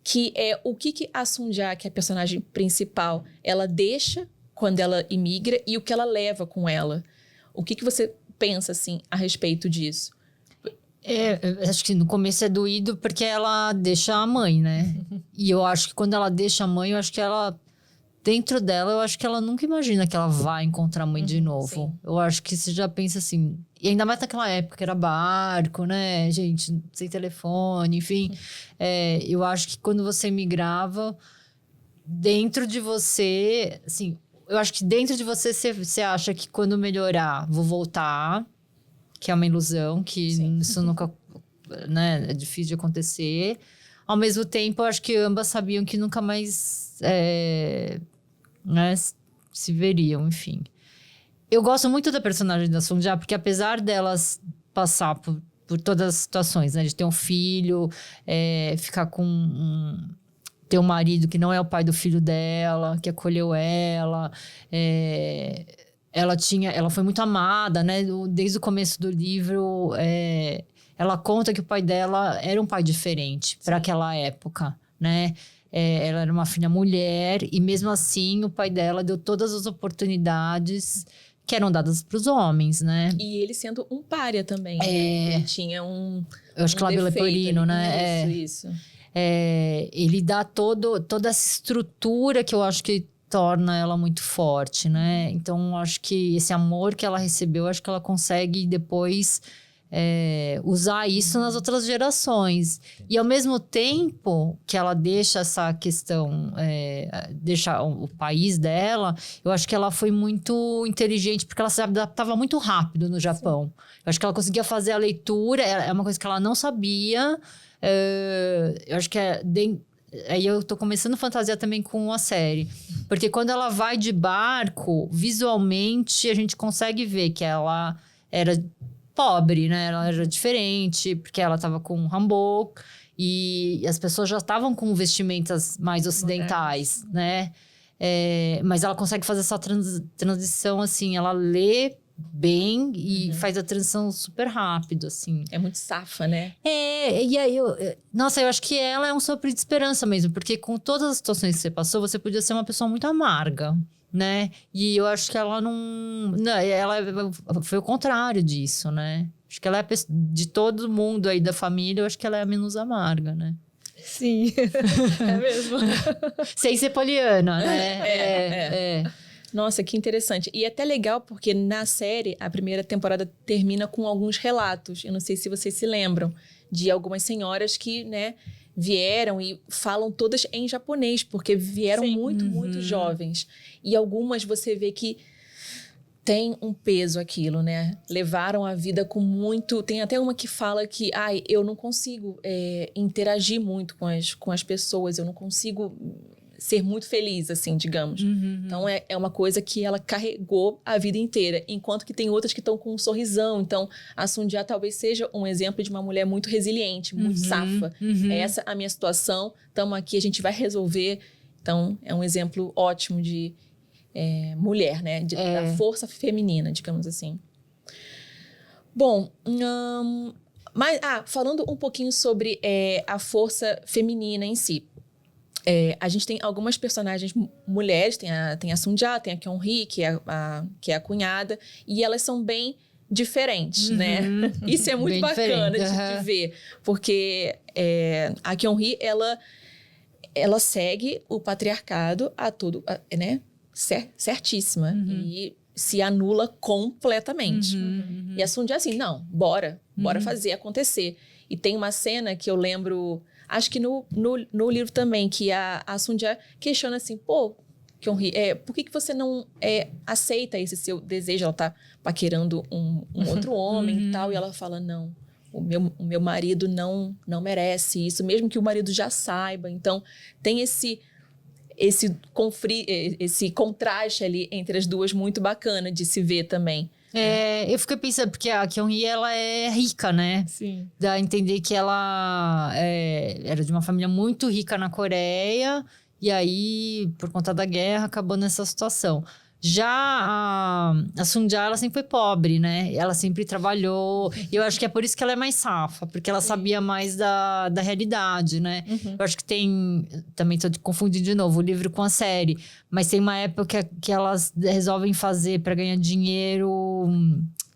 que é o que a Sunja, que é a personagem principal, ela deixa quando ela imigra e o que ela leva com ela. O que você pensa, assim, a respeito disso? Acho que no começo é doído porque ela deixa a mãe, né? E eu acho que quando ela deixa a mãe, eu acho que ela dentro dela, eu acho que ela nunca imagina que ela vai encontrar a mãe de novo. Sim. Eu acho que você já pensa assim... E ainda mais naquela época, que era barco, né? Gente, sem telefone, enfim. Eu acho que quando você migrava, dentro de você... Assim, eu acho que dentro de você, você acha que quando melhorar, vou voltar. Que é uma ilusão, que isso nunca... Né, é difícil de acontecer. Ao mesmo tempo, eu acho que ambas sabiam que nunca mais... né, se veriam, enfim. Eu gosto muito da personagem da Sonja, porque apesar delas passar por todas as situações, né? De ter um filho, ficar com... ter um marido que não é o pai do filho dela, que acolheu ela. Ela foi muito amada, né? Desde o começo do livro, ela conta que o pai dela era um pai diferente para aquela época, né? Ela era uma filha mulher e mesmo assim o pai dela deu todas as oportunidades que eram dadas para os homens, né? E ele sendo um pária também. Né? Ele tinha eu acho que lábio leporino, né? Isso. Ele dá toda essa estrutura que eu acho que torna ela muito forte, né? Então, eu acho que esse amor que ela recebeu, acho que ela consegue depois... usar isso nas outras gerações. E ao mesmo tempo que ela deixa essa questão, deixa o país dela, eu acho que ela foi muito inteligente, porque ela se adaptava muito rápido no Japão. Eu acho que ela conseguia fazer a leitura, é uma coisa que ela não sabia. Eu acho que aí eu tô começando a fantasiar também com a série. Porque quando ela vai de barco, visualmente a gente consegue ver que ela era... pobre, né? Ela era diferente, porque ela estava com um hanbok e as pessoas já estavam com vestimentas mais ocidentais, né? Mas ela consegue fazer essa transição, assim, ela lê bem e faz a transição super rápido, assim. É muito safa, né? E aí, eu acho que ela é um sopro de esperança mesmo, porque com todas as situações que você passou, você podia ser uma pessoa muito amarga, né? E eu acho que ela não... ela foi o contrário disso, né? Acho que ela é de todo mundo aí da família, eu acho que ela é a menos amarga, né? Sim, é mesmo. Sem ser poliana, né? Nossa, que interessante. E é até legal porque na série, a primeira temporada termina com alguns relatos. Eu não sei se vocês se lembram de algumas senhoras que, né, vieram e falam todas em japonês, porque vieram muito jovens. E algumas você vê que tem um peso aquilo, né? Levaram a vida com muito... Tem até uma que fala que, eu não consigo interagir muito com as pessoas, eu não consigo ser muito feliz, assim, digamos. Então, é uma coisa que ela carregou a vida inteira, enquanto que tem outras que estão com um sorrisão. Então, a Sunja talvez seja um exemplo de uma mulher muito resiliente, muito safa. Essa é a minha situação, estamos aqui, a gente vai resolver. Então, é um exemplo ótimo de mulher, né? Da força feminina, digamos assim. Bom, mas falando um pouquinho sobre a força feminina em si. A gente tem algumas personagens mulheres, tem a Sunja, tem a Kyung-hee, que é a cunhada, e elas são bem diferentes, né? Isso é muito bem bacana de ver, porque a Kyung-hee, ela segue o patriarcado a tudo, né? Certíssima, e se anula completamente. E a Sunja assim, não, bora fazer acontecer. E tem uma cena que eu lembro... Acho que no livro também, que a Sunja questiona assim, Kyung-hee, por que você não aceita esse seu desejo? Ela tá paquerando um outro homem e tal, e ela fala, não, o meu marido não merece isso, mesmo que o marido já saiba. Então, tem esse contraste ali entre as duas muito bacana de se ver também. Eu fiquei pensando, porque a Kyung-hee, ela é rica, né? Sim. Dá a entender que ela era de uma família muito rica na Coreia, e aí, por conta da guerra, acabou nessa situação. Já a Sunja, ela sempre foi pobre, né? Ela sempre trabalhou. E eu acho que é por isso que ela é mais safa, porque ela sabia mais da realidade, né? Eu acho que tem... Também tô confundindo de novo o livro com a série. Mas tem uma época que elas resolvem fazer para ganhar dinheiro...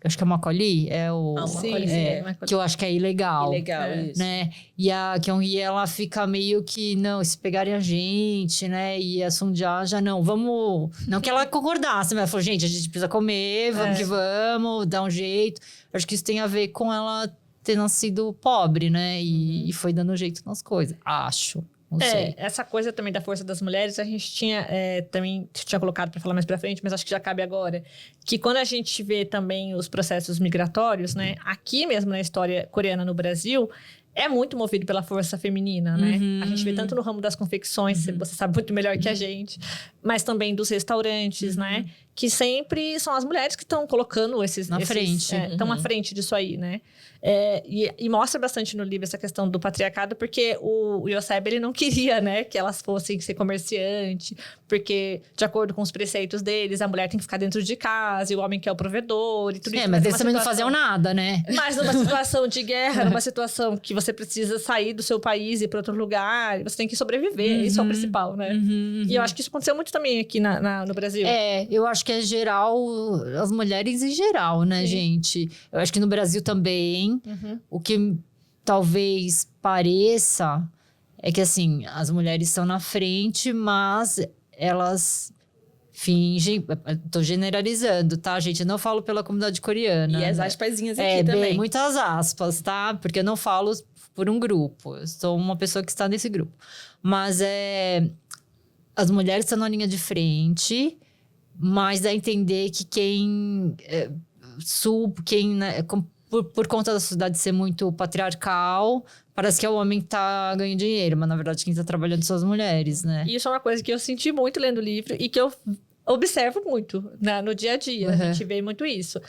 acho que é Macaulay, é o... Macaulay, que eu acho que é ilegal. Ilegal, isso. Né? E a Kyung-hee, ela fica meio que, não, se pegarem a gente, né? E a Sung-ja já não, vamos... Não que ela concordasse, mas ela falou, gente, a gente precisa comer, vamos que vamos, dá um jeito. Acho que isso tem a ver com ela ter nascido pobre, né? E foi dando jeito nas coisas, acho. Não sei. Essa coisa também da força das mulheres, a gente também tinha colocado para falar mais para frente, mas acho que já cabe agora. Que quando a gente vê também os processos migratórios, né? Aqui mesmo na história coreana no Brasil, é muito movido pela força feminina, né? A gente vê tanto no ramo das confecções, você sabe muito melhor que a gente, mas também dos restaurantes, né? Que sempre são as mulheres que estão colocando na frente. Estão à frente disso aí, né? E mostra bastante no livro essa questão do patriarcado, porque o Yoseb, ele não queria, né, que elas fossem ser comerciante, porque, de acordo com os preceitos deles, a mulher tem que ficar dentro de casa, e o homem que é o provedor, e tudo isso. Mas eles também não faziam nada, né? Mas numa situação de guerra, numa situação que você precisa sair do seu país e ir para outro lugar, você tem que sobreviver, isso é o principal, né? E eu acho que isso aconteceu muito também aqui no Brasil. Eu acho que é geral, as mulheres em geral, né, gente? Eu acho que no Brasil também. O que talvez pareça é que, assim, as mulheres estão na frente, mas elas fingem... Tô generalizando, tá, gente? Eu não falo pela comunidade coreana. E as aspasinhas aqui também. Muitas aspas, tá? Porque eu não falo por um grupo. Eu sou uma pessoa que está nesse grupo. Mas as mulheres estão na linha de frente, mas dá a entender que quem... né, por conta da sociedade ser muito patriarcal, parece que é o homem que tá ganhando dinheiro, mas na verdade quem tá trabalhando são as mulheres, né? E isso é uma coisa que eu senti muito lendo o livro e que eu observo muito no dia a dia. A gente vê muito isso.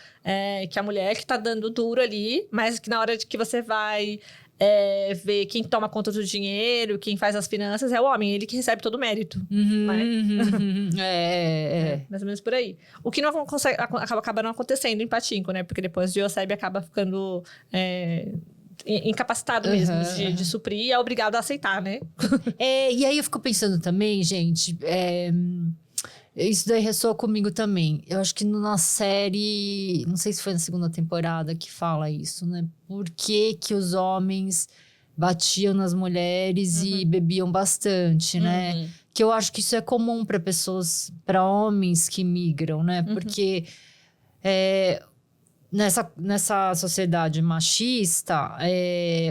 Que a mulher que tá dando duro ali, mas que na hora de que você vai ver quem toma conta do dinheiro, quem faz as finanças, é o homem. Ele que recebe todo o mérito. Mais ou menos por aí. O que não acaba não acontecendo em Pachinko, né? Porque depois o Yoseb acaba ficando... incapacitado mesmo de suprir e é obrigado a aceitar, né? E aí eu fico pensando também, gente, isso daí ressoa comigo também. Eu acho que na série, não sei se foi na segunda temporada que fala isso, né? Por que que os homens batiam nas mulheres e bebiam bastante, né? Que eu acho que isso é comum para homens que migram, né? Porque nessa sociedade machista,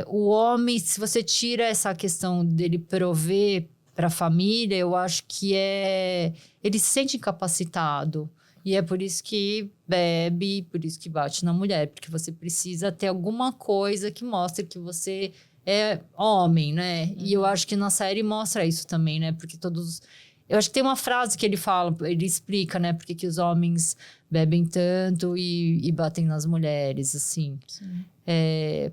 o homem, se você tira essa questão dele prover para a família, eu acho que ele se sente incapacitado. E é por isso que bebe, por isso que bate na mulher. Porque você precisa ter alguma coisa que mostre que você é homem, né? E eu acho que na série mostra isso também, né? Porque todos... Eu acho que tem uma frase que ele fala, ele explica, né? Porque que os homens bebem tanto e batem nas mulheres, assim. Sim.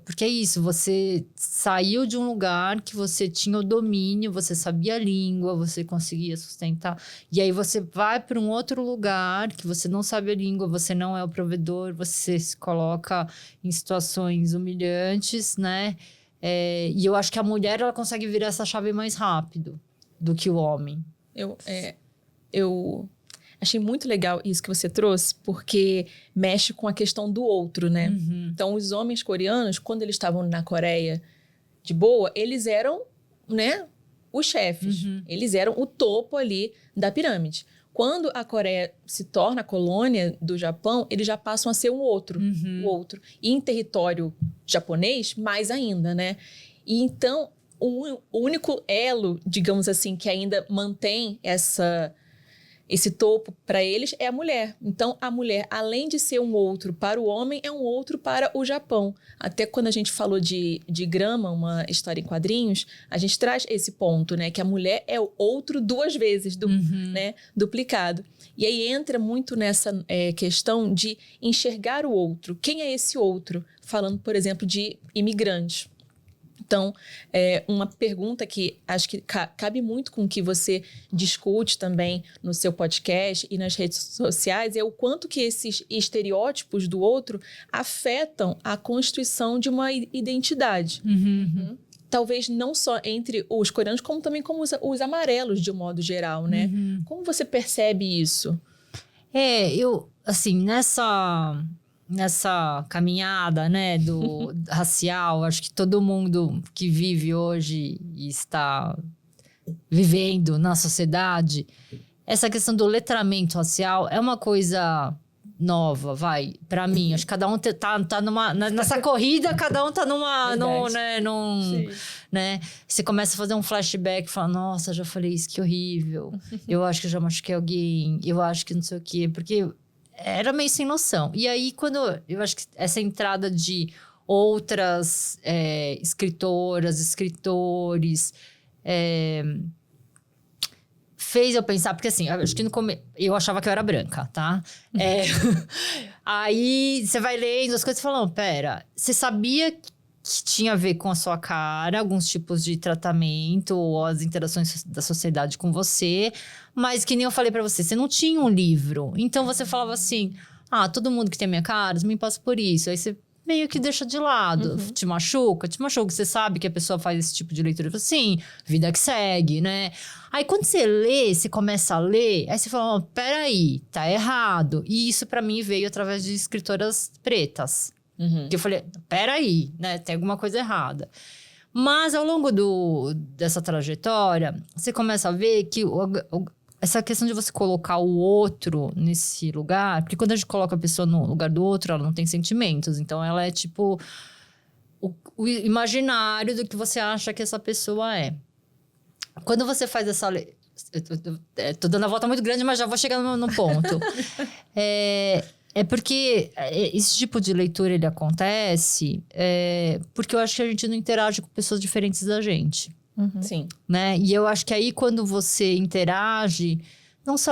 Porque é isso, você saiu de um lugar que você tinha o domínio, você sabia a língua, você conseguia sustentar. E aí você vai para um outro lugar que você não sabe a língua, você não é o provedor, você se coloca em situações humilhantes, né? E eu acho que a mulher, ela consegue virar essa chave mais rápido do que o homem. Eu achei muito legal isso que você trouxe, porque mexe com a questão do outro, né? Então, os homens coreanos, quando eles estavam na Coreia de boa, eles eram, né, os chefes. Eles eram o topo ali da pirâmide. Quando a Coreia se torna colônia do Japão, eles já passam a ser o outro. E em território japonês, mais ainda, né? E então... O único elo, digamos assim, que ainda mantém esse topo para eles é a mulher. Então, a mulher, além de ser um outro para o homem, é um outro para o Japão. Até quando a gente falou de Grama, uma história em quadrinhos, a gente traz esse ponto, né? Que a mulher é o outro duas vezes, né? Duplicado. E aí entra muito nessa questão de enxergar o outro. Quem é esse outro? Falando, por exemplo, de imigrantes. Então, uma pergunta que acho que cabe muito com o que você discute também no seu podcast e nas redes sociais é o quanto que esses estereótipos do outro afetam a constituição de uma identidade. Talvez não só entre os coreanos, como também como os amarelos, de um modo geral, né? Como você percebe isso? Eu, assim, nessa caminhada, né, do racial, acho que todo mundo que vive hoje e está vivendo na sociedade, essa questão do letramento racial é uma coisa nova, pra mim. Acho que cada um tá nessa corrida, cada um tá né? Você começa a fazer um flashback, fala, nossa, já falei isso, que horrível. Eu acho que eu já machuquei alguém, eu acho que não sei o quê, porque era meio sem noção. E aí, eu acho que essa entrada de outras escritoras, escritores, fez eu pensar, porque assim, acho que eu achava que eu era branca, tá? Aí você vai lendo as coisas e fala, não, pera, você sabia que tinha a ver com a sua cara, alguns tipos de tratamento ou as interações da sociedade com você, mas que nem eu falei pra você, você não tinha um livro. Então você falava assim, todo mundo que tem a minha cara me passa por isso. Aí você meio que deixa de lado. Te machuca. Você sabe que a pessoa faz esse tipo de leitura. Assim, vida que segue, né? Aí quando você lê, você começa a ler, aí você fala, peraí, tá errado. E isso pra mim veio através de escritoras pretas. Que eu falei, peraí, né? Tem alguma coisa errada. Mas ao longo dessa trajetória, você começa a ver que essa questão de você colocar o outro nesse lugar... Porque quando a gente coloca a pessoa no lugar do outro, ela não tem sentimentos. Então, ela é tipo o imaginário do que você acha que essa pessoa é. Quando você faz essa... Tô dando a volta muito grande, mas já vou chegar no ponto. É porque esse tipo de leitura, ele acontece porque eu acho que a gente não interage com pessoas diferentes da gente. Sim. Né? E eu acho que aí, quando você interage, não só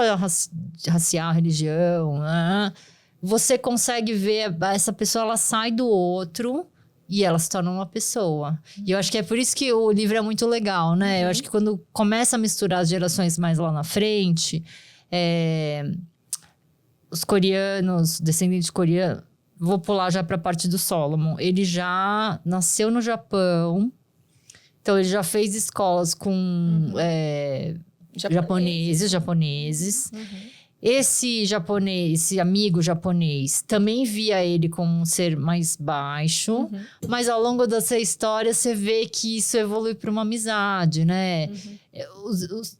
racial, religião, né? Você consegue ver essa pessoa, ela sai do outro e ela se torna uma pessoa. E eu acho que é por isso que o livro é muito legal, né? Eu acho que quando começa a misturar as gerações mais lá na frente... Os coreanos, descendentes coreanos, vou pular já para a parte do Solomon. Ele já nasceu no Japão, então ele já fez escolas com japoneses. Esse amigo japonês, também via ele como um ser mais baixo, mas ao longo dessa história você vê que isso evolui para uma amizade, né?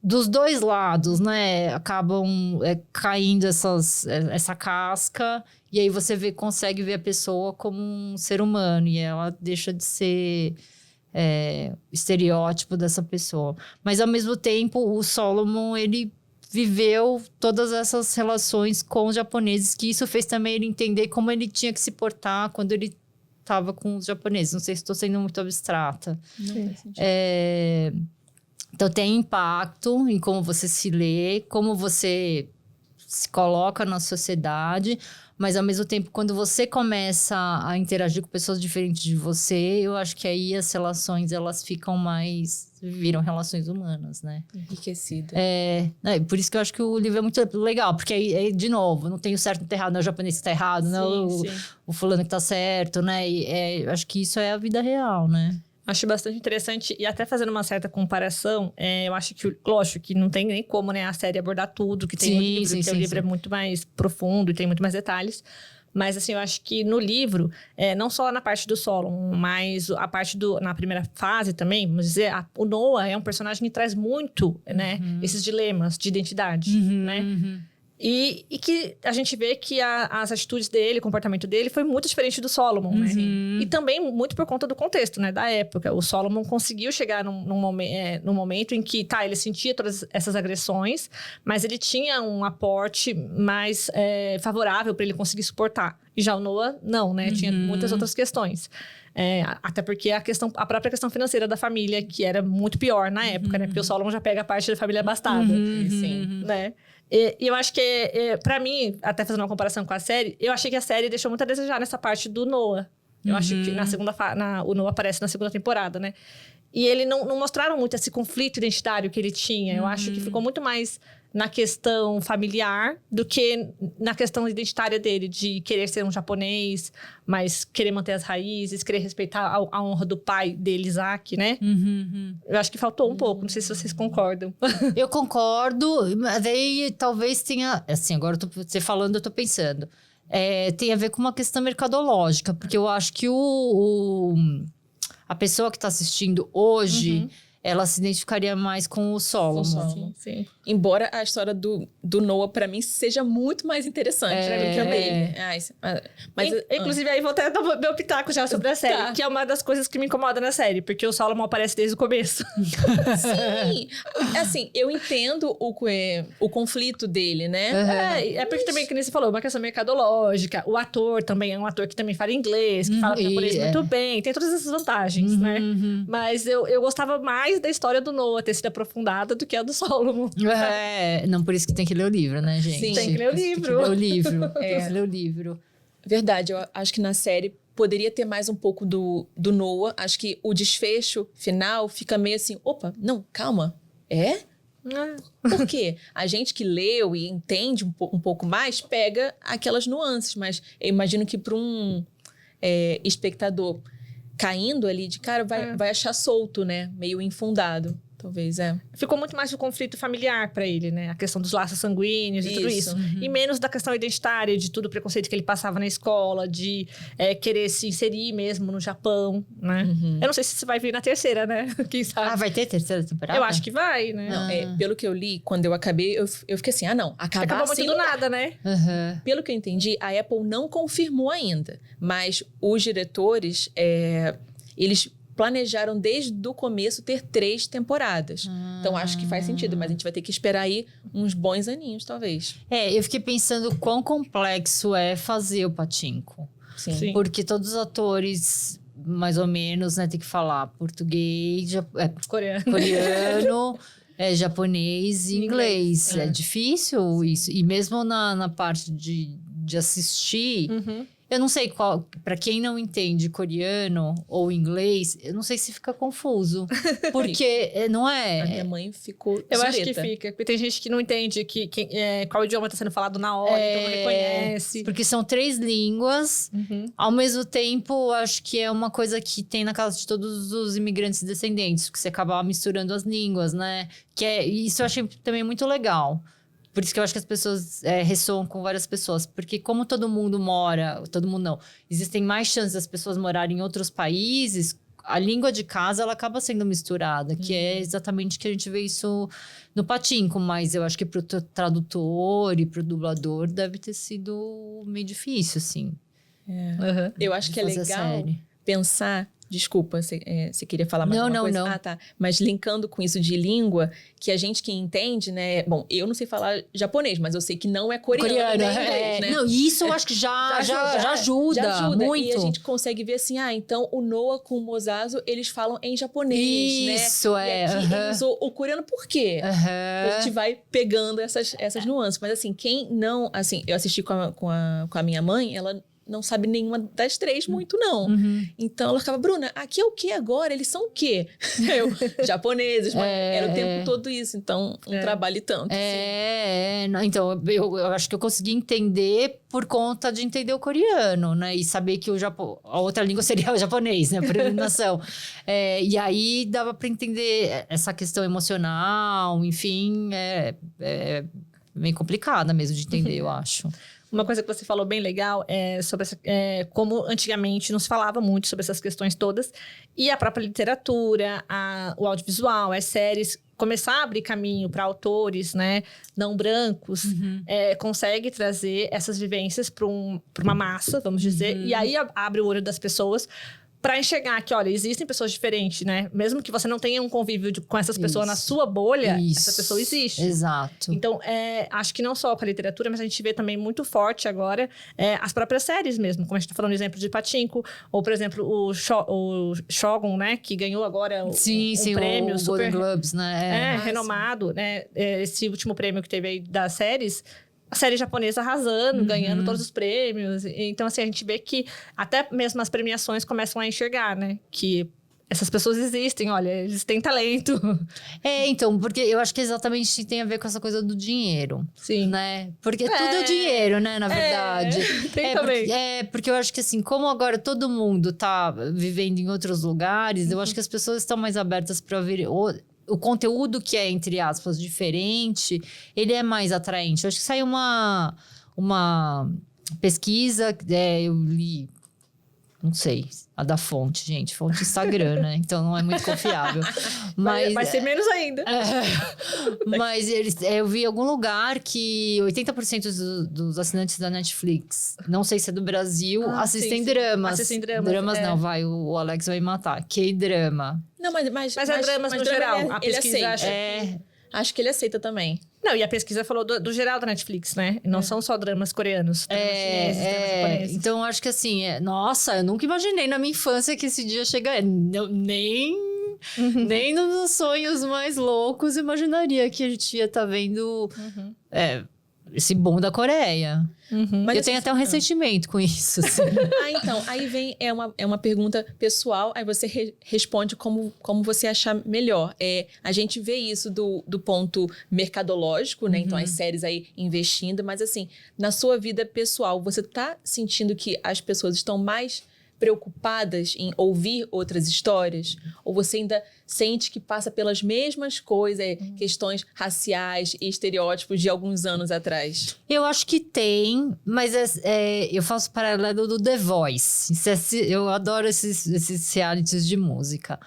Dos dois lados, né? Acabam caindo essa casca, e aí você consegue ver a pessoa como um ser humano, e ela deixa de ser estereótipo dessa pessoa. Mas ao mesmo tempo, o Solomon, ele viveu todas essas relações com os japoneses, que isso fez também ele entender como ele tinha que se portar quando ele estava com os japoneses. Não sei se estou sendo muito abstrata. Não faz sentido. Então, tem impacto em como você se lê, como você se coloca na sociedade, mas ao mesmo tempo, quando você começa a interagir com pessoas diferentes de você, eu acho que aí as relações, elas viram relações humanas, né? Enriquecida. Por isso que eu acho que o livro é muito legal, porque aí, de novo, não tem o certo e o errado, não é o japonês que tá errado, não é o fulano que tá certo, né? Eu acho que isso é a vida real, né? Acho bastante interessante, e até fazendo uma certa comparação, eu acho que, lógico, que não tem nem como, né, a série abordar tudo que tem no livro, porque o livro é muito mais profundo e tem muito mais detalhes. Mas, assim, eu acho que no livro, não só na parte do Solomon, mas a parte na primeira fase também, vamos dizer, o Noah é um personagem que traz muito, né, esses dilemas de identidade, né? E que a gente vê que as atitudes dele, o comportamento dele foi muito diferente do Solomon, né? E também muito por conta do contexto, né? Da época. O Solomon conseguiu chegar num momento em que, ele sentia todas essas agressões, mas ele tinha um aporte mais favorável para ele conseguir suportar. E já o Noah, não, né? Tinha muitas outras questões. Até porque a própria questão financeira da família, que era muito pior na época, né? Porque o Solomon já pega a parte da família abastada. Sim. Né? E eu acho que, pra mim, até fazendo uma comparação com a série, eu achei que a série deixou muito a desejar nessa parte do Noah. Eu acho que o Noah aparece na segunda temporada, né? E ele não mostraram muito esse conflito identitário que ele tinha. Eu acho que ficou muito mais na questão familiar do que na questão identitária dele, de querer ser um japonês, mas querer manter as raízes, querer respeitar a honra do pai dele, Isaac, né? Eu acho que faltou um pouco, não sei se vocês concordam. Eu concordo, mas aí talvez tenha... Assim, agora você falando, eu tô pensando. tem a ver com uma questão mercadológica, porque eu acho que a pessoa que está assistindo hoje, ela se identificaria mais com o Solomon. Sim. Embora a história do Noah, pra mim, seja muito mais interessante. Pra mim, que é dele. Inclusive, aí vou até dar meu pitaco já sobre a série, que é uma das coisas que me incomoda na série, porque o Solomon aparece desde o começo. Sim! Assim, eu entendo o conflito dele, né? É porque também, que nem você falou, uma questão mercadológica. O ator também é um ator que também fala inglês, que fala japonês muito bem. Tem todas essas vantagens, né? Mas eu gostava mais da história do Noah ter sido aprofundada do que a do Solomon. Não, por isso que tem que ler o livro, né, gente? Sim, tem que ler o livro. Tem que ler o livro. Tem que ler o livro. Verdade, eu acho que na série poderia ter mais um pouco do Noah. Acho que o desfecho final fica meio assim, opa, não, calma. Por quê? A gente que leu e entende um pouco mais, pega aquelas nuances, mas eu imagino que para um espectador caindo ali de cara, vai achar solto, né? Meio infundado, talvez, Ficou muito mais do conflito familiar pra ele, né? A questão dos laços sanguíneos e tudo isso. E menos da questão identitária, de tudo o preconceito que ele passava na escola, de querer se inserir mesmo no Japão, né? Eu não sei se isso vai vir na terceira, né? Quem sabe? Vai ter terceira temporada? Eu acho que vai, né? Não, pelo que eu li, quando eu acabei, eu fiquei assim, acabar Acabou assim muito do nada, né? Pelo que eu entendi, a Apple não confirmou ainda, mas os diretores, eles planejaram desde o começo ter 3 temporadas. Então, acho que faz sentido, mas a gente vai ter que esperar aí uns bons aninhos, talvez. Eu fiquei pensando quão complexo é fazer o Pachinko. Sim. Porque todos os atores, mais ou menos, né, tem que falar português, coreano, japonês e inglês. É difícil isso. E mesmo na parte de assistir... Eu não sei qual... Pra quem não entende coreano ou inglês, eu não sei se fica confuso. Porque não é... A minha mãe ficou Eu sureta. acho que fica. Porque tem gente que não entende qual idioma está sendo falado na hora, então não reconhece. Porque são 3 línguas. Ao mesmo tempo, acho que é uma coisa que tem na casa de todos os imigrantes descendentes. Porque você acaba misturando as línguas, né? Isso eu achei também muito legal. Por isso que eu acho que as pessoas ressoam com várias pessoas. Porque como todo mundo mora... Todo mundo não. Existem mais chances das pessoas morarem em outros países. A língua de casa, ela acaba sendo misturada. Que é exatamente que a gente vê isso no Pachinko. Mas eu acho que pro tradutor e pro dublador deve ter sido meio difícil, assim. Eu acho que é legal pensar... Desculpa, você queria falar mais alguma coisa? Não. Tá. Mas linkando com isso de língua, que a gente que entende, né? Bom, eu não sei falar japonês, mas eu sei que não é coreano nem inglês, né? Não, isso eu acho que já ajuda muito. E a gente consegue ver assim, então o Noah com o Mozazo, eles falam em japonês, né? Isso, E aqui ele usou o coreano por quê? A gente vai pegando essas nuances. Mas assim, quem não... Assim, eu assisti com a minha mãe, ela... não sabe nenhuma das 3 muito, não. Então, ela ficava, Bruna, aqui é o que agora? Eles são o quê? Japoneses, mas era o tempo todo isso. Então, um trabalho e tanto. Então, eu acho que eu consegui entender por conta de entender o coreano, né? E saber que a outra língua seria o japonês, né? Por eliminação. E aí, dava para entender essa questão emocional, enfim, meio complicada mesmo de entender, eu acho. Uma coisa que você falou bem legal é sobre como antigamente não se falava muito sobre essas questões todas. E a própria literatura, o audiovisual, as séries, começar a abrir caminho para autores, né, não brancos, consegue trazer essas vivências para uma massa, vamos dizer. E aí abre o olho das pessoas para enxergar que, olha, existem pessoas diferentes, né? Mesmo que você não tenha um convívio com essas pessoas na sua bolha, essa pessoa existe. Exato. Então, acho que não só com a literatura, mas a gente vê também muito forte agora as próprias séries mesmo. Como a gente tá falando, exemplo de Pachinko, ou, por exemplo, o Shogun, né? Que ganhou agora um prêmio o super... Golden Globes, né? renomado, né? Esse último prêmio que teve aí das séries... A série japonesa arrasando, ganhando todos os prêmios. Então, assim, a gente vê que até mesmo as premiações começam a enxergar, né? Que essas pessoas existem, olha, eles têm talento. Então, porque eu acho que exatamente tem a ver com essa coisa do dinheiro. Sim. Né? Porque tudo é dinheiro, né, na verdade. Tem também. Porque eu acho que assim, como agora todo mundo tá vivendo em outros lugares, eu acho que as pessoas estão mais abertas para ver... O conteúdo que é, entre aspas, diferente, ele é mais atraente. Eu acho que saiu uma pesquisa, eu li... Não sei, a da fonte, gente. Fonte Instagram, né? Então não é muito confiável. Mas vai ser menos ainda. Mas eu vi em algum lugar que 80% dos assinantes da Netflix, não sei se é do Brasil, assistem dramas. Assistem dramas. Dramas não, o Alex vai me matar. K-drama. Não, mas é dramas no geral. A pesquisa acho que ele aceita também. Não, e a pesquisa falou do geral da Netflix, né? Não são só dramas coreanos. Dramas chineses, dramas japoneses. Então, acho que assim... Nossa, eu nunca imaginei na minha infância que esse dia chegaria. Nem nos sonhos mais loucos imaginaria que a gente ia estar vendo esse boom da Coreia. Mas eu tenho até um ressentimento com isso. Assim. Então, aí vem, é uma pergunta pessoal, aí você responde como você achar melhor. A gente vê isso do ponto mercadológico, né? Então, as séries aí investindo, mas assim, na sua vida pessoal, você tá sentindo que as pessoas estão mais preocupadas em ouvir outras histórias? Ou você ainda sente que passa pelas mesmas coisas, questões raciais e estereótipos de alguns anos atrás? Eu acho que tem, mas eu faço paralelo do The Voice. Eu adoro esses realities de música.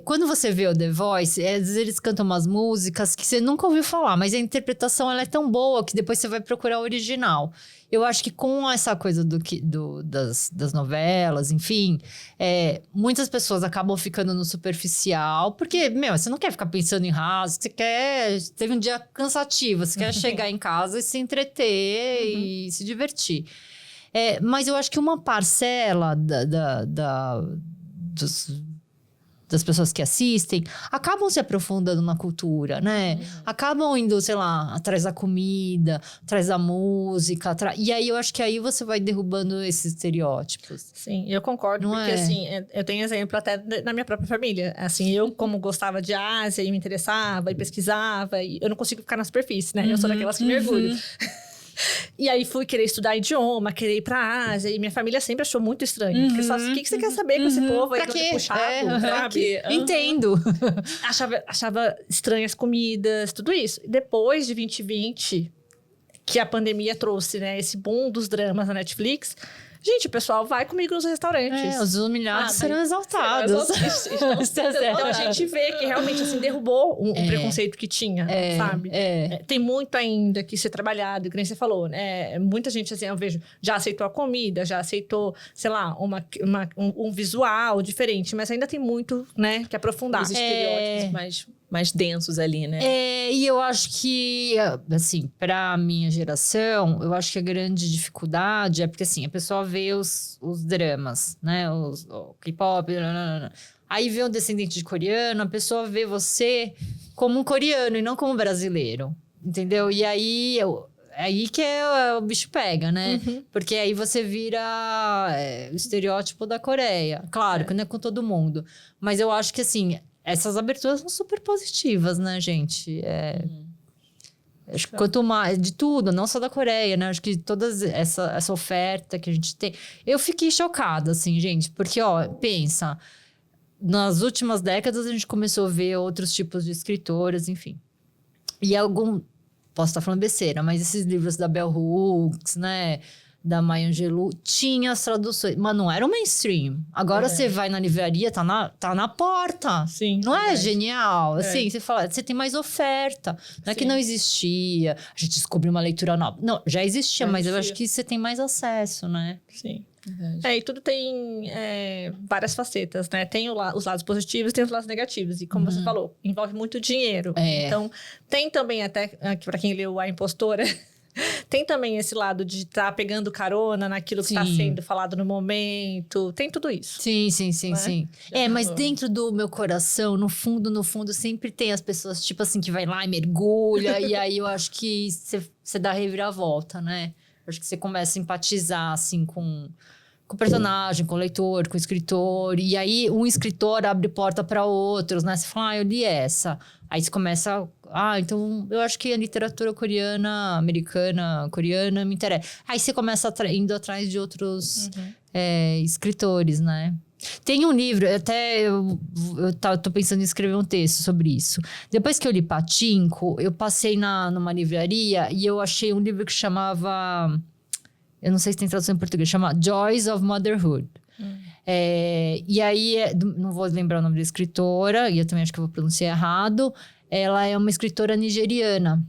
Quando você vê o The Voice, às vezes eles cantam umas músicas que você nunca ouviu falar, mas a interpretação ela é tão boa que depois você vai procurar o original. Eu acho que com essa coisa das novelas, enfim, muitas pessoas acabam ficando no superficial, porque, você não quer ficar pensando em raso, você teve um dia cansativo, você quer chegar em casa e se entreter e se divertir. Mas eu acho que uma parcela das pessoas que assistem, acabam se aprofundando na cultura, né? Acabam indo, sei lá, atrás da comida, atrás da música. E aí, eu acho que aí você vai derrubando esses estereótipos. Sim, eu concordo. Porque, assim, eu tenho exemplo até na minha própria família. Assim, eu, como gostava de Ásia e me interessava e pesquisava, eu não consigo ficar na superfície, né? Eu sou daquelas que mergulho. E aí fui querer estudar idioma, querer ir pra Ásia. E minha família sempre achou muito estranho. Porque só, o que você quer saber com esse povo aí? Pra quê? Puxado, sabe? Entendo. Achava estranhas as comidas, tudo isso. E depois de 2020, que a pandemia trouxe, né? Esse boom dos dramas na Netflix... Gente, o pessoal vai comigo nos restaurantes. Os humilhados serão exaltados. Então, a gente vê que realmente, assim, derrubou um preconceito que tinha, sabe? Tem muito ainda que ser trabalhado, que nem você falou, né? Muita gente, assim, eu vejo, já aceitou a comida, já aceitou, sei lá, um visual diferente, mas ainda tem muito, né, que aprofundar. Os estereótipos mais densos ali, né? E eu acho que, assim, pra minha geração, eu acho que a grande dificuldade é porque, assim, a pessoa vê os dramas, né? O K-pop, aí vê um descendente de coreano, a pessoa vê você como um coreano e não como brasileiro, entendeu? E aí... Aí que o bicho pega, né? Porque aí você vira o estereótipo da Coreia. Claro que não é com todo mundo. Mas eu acho que, assim... Essas aberturas são super positivas, né, gente? Acho que quanto mais... De tudo, não só da Coreia, né? Acho que toda essa oferta que a gente tem... Eu fiquei chocada, assim, gente. Porque, pensa... Nas últimas décadas, a gente começou a ver outros tipos de escritoras, enfim. E posso estar falando besteira, mas esses livros da Bell Hooks, né? Da Maya Angelou, tinha as traduções, mas não era o mainstream. Agora você vai na livraria, tá na porta. Sim. Não é genial? Assim, você fala, você tem mais oferta. Não é que não existia, a gente descobriu uma leitura nova. Não, já existia, mas eu acho que você tem mais acesso, né? Sim. E tudo tem várias facetas, né? Tem os lados positivos e tem os lados negativos. E como você falou, envolve muito dinheiro. Então, tem também até, para quem leu A Impostora... Tem também esse lado de estar pegando carona naquilo que está sendo falado no momento. Tem tudo isso. Sim. Mas dentro do meu coração, no fundo, sempre tem as pessoas, tipo assim, que vai lá e mergulha. E aí eu acho que você dá a reviravolta, né? Acho que você começa a simpatizar, assim, com o personagem, com o leitor, com o escritor. E aí, um escritor abre porta para outros, né? Você fala, eu li essa. Aí você começa... então eu acho que a literatura coreana, americana, coreana me interessa. Aí você começa indo atrás de outros escritores, né? Tem um livro, eu tô pensando em escrever um texto sobre isso. Depois que eu li Pachinko, eu passei numa livraria e eu achei um livro que chamava... Eu não sei se tem tradução em português. Chama Joys of Motherhood. E aí, não vou lembrar o nome da escritora. E eu também acho que eu vou pronunciar errado. Ela é uma escritora nigeriana.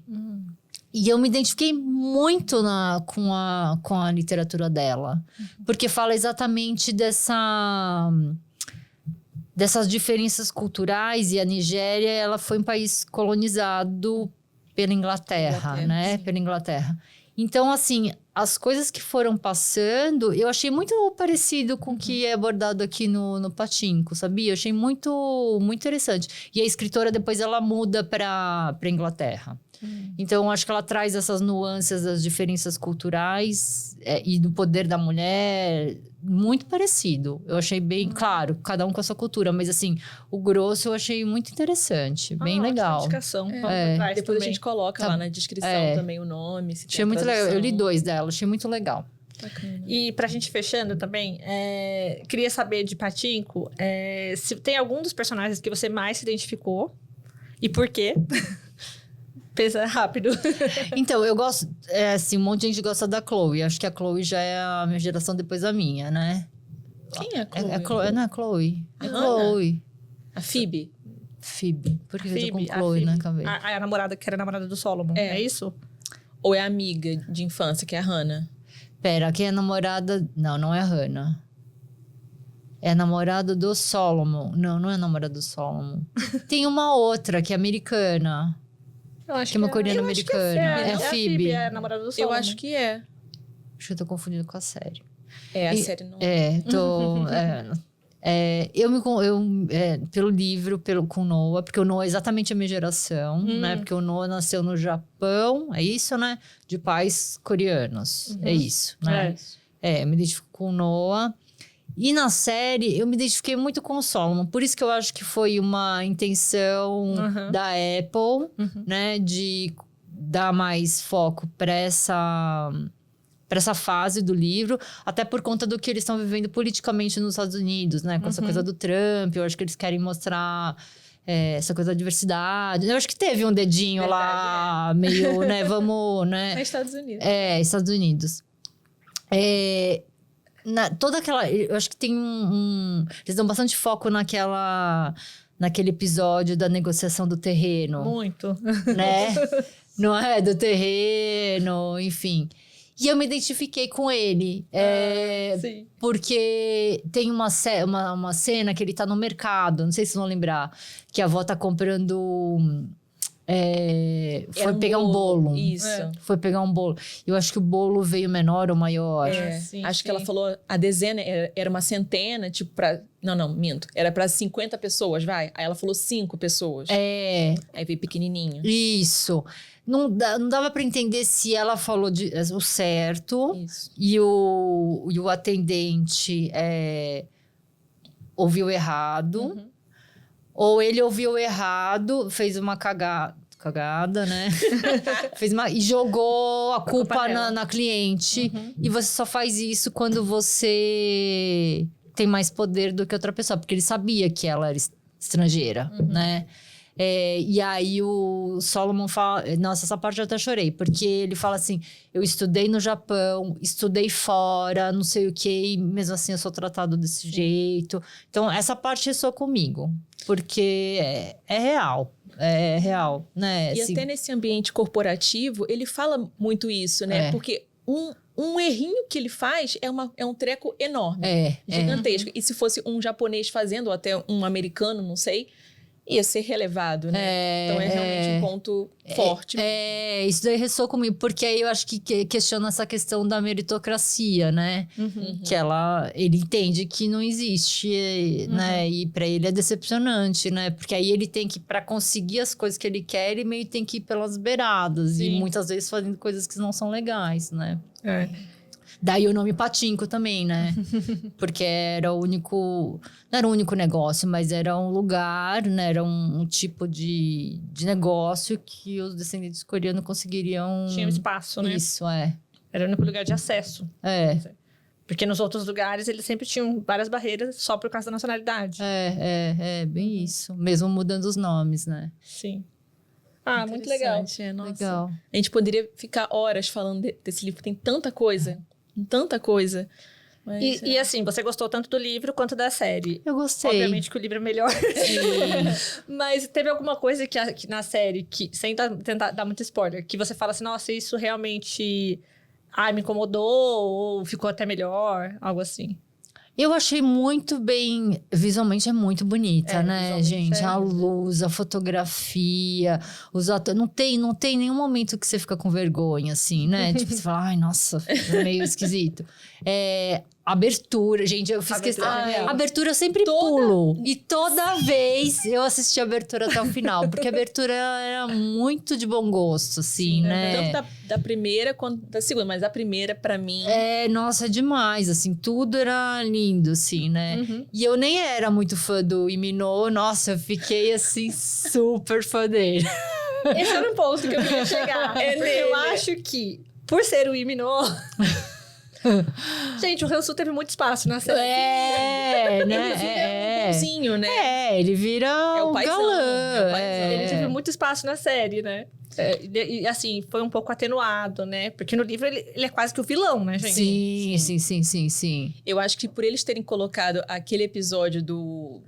E eu me identifiquei muito com a literatura dela. Porque fala exatamente dessas diferenças culturais. E a Nigéria, ela foi um país colonizado pela Inglaterra, né? Sim. Pela Inglaterra. Então, assim, as coisas que foram passando, eu achei muito parecido com o que é abordado aqui no Pachinko, sabia? Eu achei muito, muito interessante. E a escritora, depois, ela muda para Inglaterra. Então, acho que ela traz essas nuances das diferenças culturais e do poder da mulher, muito parecido. Eu achei bem, claro, cada um com a sua cultura, mas assim, o grosso eu achei muito interessante, bem legal. Indicação. Depois a gente coloca lá na descrição também o nome. Se achei muito legal. Eu li 2 dela, achei muito legal. Bacana. E pra gente fechando também, queria saber de Pachinko, se tem algum dos personagens que você mais se identificou e por quê? Pensa rápido. Então, eu gosto... assim, um monte de gente gosta da Chloe. Acho que a Chloe já é a minha geração depois da minha, né? Quem é a Chloe? Não é a Chloe. A É Hannah? Chloe. A Phoebe. Phoebe. Por que eu tô com Phoebe, a Chloe na Phoebe. cabeça? A namorada, que era a namorada do Solomon, é isso? Ou é a amiga de infância, que é a Hannah? Pera, quem é a namorada... Não é a Hannah. É a namorada do Solomon. Não é a namorada do Solomon. Tem uma outra, que é americana. Eu acho Que é uma coreana americana. É a a Phoebe. Phoebe, é a namorada do Solomon. Eu acho que é. Acho que eu tô confundindo com a série. A série não... Pelo livro, com o Noah, porque o Noah é exatamente a minha geração, né? Porque o Noah nasceu no Japão, é isso, né? De pais coreanos, é isso, né? Me identifico com o Noah. E na série, eu me identifiquei muito com o Solomon. Por isso que eu acho que foi uma intenção da Apple, né? De dar mais foco para essa fase do livro. Até por conta do que eles estão vivendo politicamente nos Estados Unidos, né? Com essa coisa do Trump. Eu acho que eles querem mostrar... essa coisa da diversidade. Eu acho que teve um dedinho lá, meio, né? Vamos, né? É Estados Unidos. Estados Unidos. Toda aquela... Eu acho que tem eles dão bastante foco naquele episódio da negociação do terreno. Muito. Né? Não é? Do terreno, enfim. E eu me identifiquei com ele. Sim. Porque tem uma cena que ele tá no mercado. Não sei se vocês vão lembrar. Que a avó tá comprando... foi pegar um bolo. Isso. Foi pegar um bolo. Eu acho que o bolo veio menor ou maior. Acho que ela falou a dezena era uma centena, tipo pra... Não, minto. Era pra 50 pessoas, vai. Aí ela falou 5 pessoas. Aí veio pequenininho. Isso. Não dava pra entender se ela falou o certo. Isso. E o atendente ouviu errado. Ou ele ouviu errado, fez uma cagada, né? E jogou a culpa na cliente. E você só faz isso quando você tem mais poder do que outra pessoa. Porque ele sabia que ela era estrangeira, né? E aí o Solomon fala... Nossa, essa parte eu até chorei. Porque ele fala assim... Eu estudei no Japão, estudei fora, não sei o quê. E mesmo assim eu sou tratado desse jeito. Então, essa parte ressoa comigo. Porque é real. É real, né? E assim, até nesse ambiente corporativo, ele fala muito isso, né? Porque um errinho que ele faz é um treco enorme. Gigantesco. E se fosse um japonês fazendo, ou até um americano, não sei... ia ser relevado, né? Então é realmente um ponto forte. Isso daí ressoa comigo, porque aí eu acho que questiona essa questão da meritocracia, né? Que ele entende que não existe, né? E pra ele é decepcionante, né? Porque aí ele tem que, pra conseguir as coisas que ele quer, ele meio tem que ir pelas beiradas. Sim. E muitas vezes fazendo coisas que não são legais, né? Daí o nome Pachinko também, né? Porque era o único... Não era o único negócio, mas era um lugar, né? Era um tipo de negócio que os descendentes coreanos conseguiriam... Tinha um espaço, né? Isso, Era o único lugar de acesso. Porque nos outros lugares, eles sempre tinham várias barreiras só por causa da nacionalidade. Bem isso. Mesmo mudando os nomes, né? Sim. Muito legal. Nossa. Legal. A gente poderia ficar horas falando desse livro, tem tanta coisa. tanta coisa. Mas, E assim, você gostou tanto do livro quanto da série. Eu gostei. Obviamente que o livro é melhor. Mas teve alguma coisa que na série, que, sem tentar dar muito spoiler, que você fala assim, nossa, isso realmente me incomodou, ou ficou até melhor, algo assim. Eu achei muito bem... Visualmente é muito bonita, né, visualmente gente? A luz, a fotografia, os atores... Não tem nenhum momento que você fica com vergonha, assim, né? Tipo, você fala, ai, nossa, é meio esquisito. Abertura, gente, eu fiz questão... Abertura eu sempre pulo. E toda vez eu assisti a abertura até o final. Porque a abertura era muito de bom gosto, assim, né? Tanto da primeira quanto da segunda. Mas a primeira, pra mim... Nossa, é demais, assim. Tudo era lindo, assim, né? E eu nem era muito fã do Iminô. Nossa, eu fiquei, assim, super fã dele. Esse era um ponto que eu queria chegar. Porque eu acho que, por ser o Iminô... Gente, o Hansu teve muito espaço na série. Né? Bonzinho, né? Ele vira o paizão, galã. Ele teve muito espaço na série, né? E assim, foi um pouco atenuado, né? Porque no livro ele é quase que o vilão, né, gente? Sim. Eu acho que por eles terem colocado aquele episódio do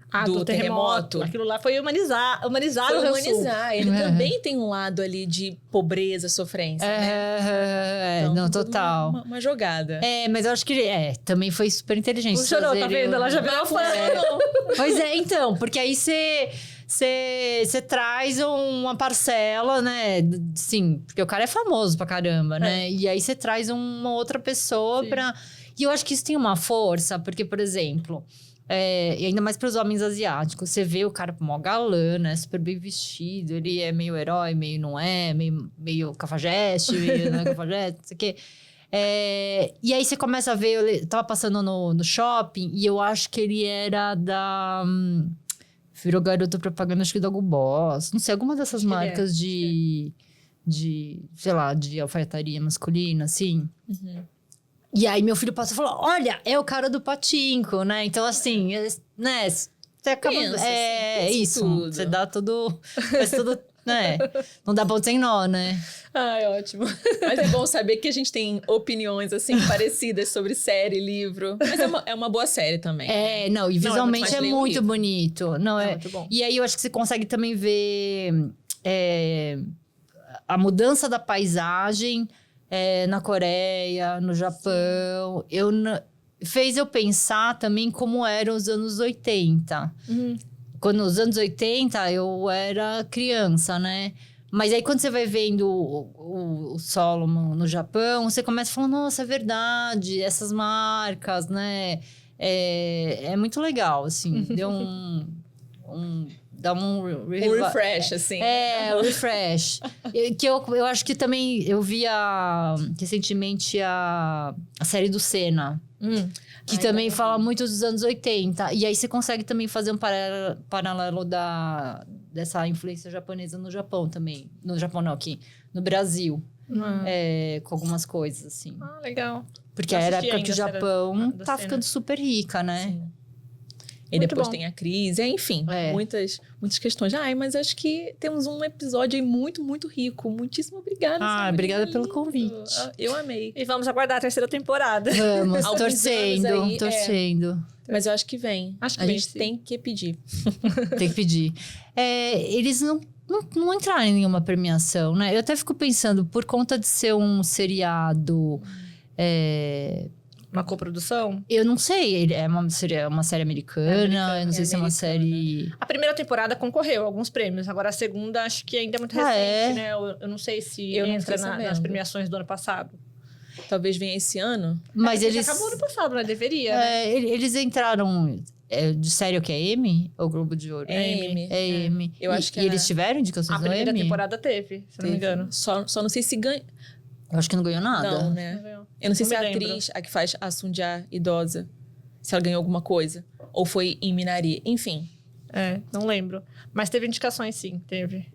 terremoto... Aquilo lá foi humanizar o Hansu. Humanizar. Ele também tem um lado ali de pobreza, sofrência, né? Então, não, total. Uma jogada. Mas eu acho que também foi super inteligente. Funcionou, tá vendo? Ela já virou fã. Pois então, porque aí você traz uma parcela, né? Sim, porque o cara é famoso pra caramba, né? E aí você traz uma outra pessoa pra... E eu acho que isso tem uma força, porque, por exemplo... e ainda mais para os homens asiáticos. Você vê o cara mó galã, né? Super bem vestido. Ele é meio herói, meio não é. Meio cafajeste, meio não é cafajeste, não sei o quê. E aí você começa a ver... Eu tava passando no shopping e eu acho que ele era da... virou garoto propaganda, acho que da Hugo Boss. Não sei, alguma dessas marcas de, sei lá, de alfaiataria masculina, assim. E aí meu filho passou e falou, olha, é o cara do Pachinko, né? Então, assim, né? Você acaba... Pensa isso. tudo. Você dá tudo... Faz tudo, né? Não dá ponto sem nó, né? Ai, ótimo. Mas é bom saber que a gente tem opiniões, assim, parecidas sobre série, livro. Mas é uma boa série também. Não, e visualmente é muito bonito. Não, é muito bom. E aí eu acho que você consegue também ver a mudança da paisagem na Coreia, no Japão. Fez eu pensar também como eram os anos 80. Quando nos anos 80 eu era criança, né? Mas aí quando você vai vendo o Solomon no Japão, você começa a falar, nossa, é verdade, essas marcas, né? É muito legal, assim. Deu dá um refresh, assim. Um refresh. Que eu acho que também eu vi recentemente a série do Senna. Que também fala muito dos anos 80. E aí você consegue também fazer um paralelo dessa influência japonesa no Japão também. No Japão não, aqui no Brasil. Com algumas coisas, assim. Legal. Porque era a época que o Japão tá ficando super rica, né? Sim. E depois tem a crise, enfim, muitas questões. Mas acho que temos um episódio aí muito, muito rico. Muitíssimo obrigada. Sabrina. Obrigada pelo convite. Eu amei. E vamos aguardar a terceira temporada. Vamos, torcendo. Mas eu acho que vem. Acho que a vem, gente tem que pedir. Tem que pedir. Eles não entraram em nenhuma premiação, né? Eu até fico pensando, por conta de ser um seriado... Uma coprodução? Eu não sei, seria uma série americana, eu não sei se é uma série... A primeira temporada concorreu a alguns prêmios, agora a segunda acho que ainda é muito recente, né? Eu não sei se entra nas premiações do ano passado. Talvez venha esse ano. Mas eles... Acabou ano passado, né? Deveria, né? Eles entraram... de série o que é Emmy? Ou Globo de Ouro? É Emmy. É Emmy. Eu acho que e eles tiveram indicações no Emmy? A primeira temporada teve, se não me engano. Só não sei se ganha... Eu acho que não ganhou nada. Não, né? Eu não sei se a atriz, a que faz a Sunja idosa, se ela ganhou alguma coisa. Ou foi em Minari. Enfim. Não lembro. Mas teve indicações, sim. Teve.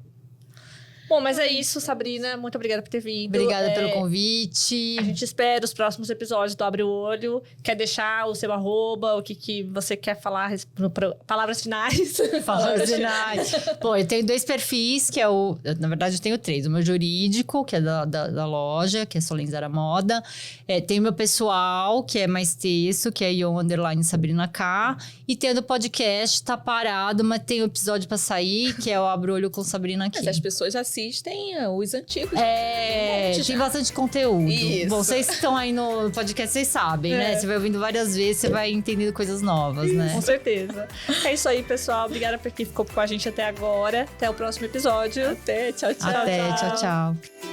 Bom, mas é isso, Sabrina. Muito obrigada por ter vindo. Obrigada pelo convite. A gente espera os próximos episódios do Abre o Olho. Quer deixar o seu arroba, o que você quer falar, palavras finais? Palavras finais. Bom, eu tenho 2 perfis, que é o... Na verdade, eu tenho 3. O meu jurídico, que é da loja, que é Solenzara Moda. Tem o meu pessoal, que é mais texto, que é _Sabrina K. E tem o do podcast, tá parado, mas tem o episódio pra sair, que é o Abre o Olho com Sabrina aqui. Mas as pessoas assistem os antigos. Tem bastante conteúdo. Isso. Bom, vocês que estão aí no podcast, vocês sabem, né? Você vai ouvindo várias vezes, você vai entendendo coisas novas, né? Com certeza. É isso aí, pessoal. Obrigada por quem ficou com a gente até agora. Até o próximo episódio. Até, tchau, tchau. Até, tchau, tchau.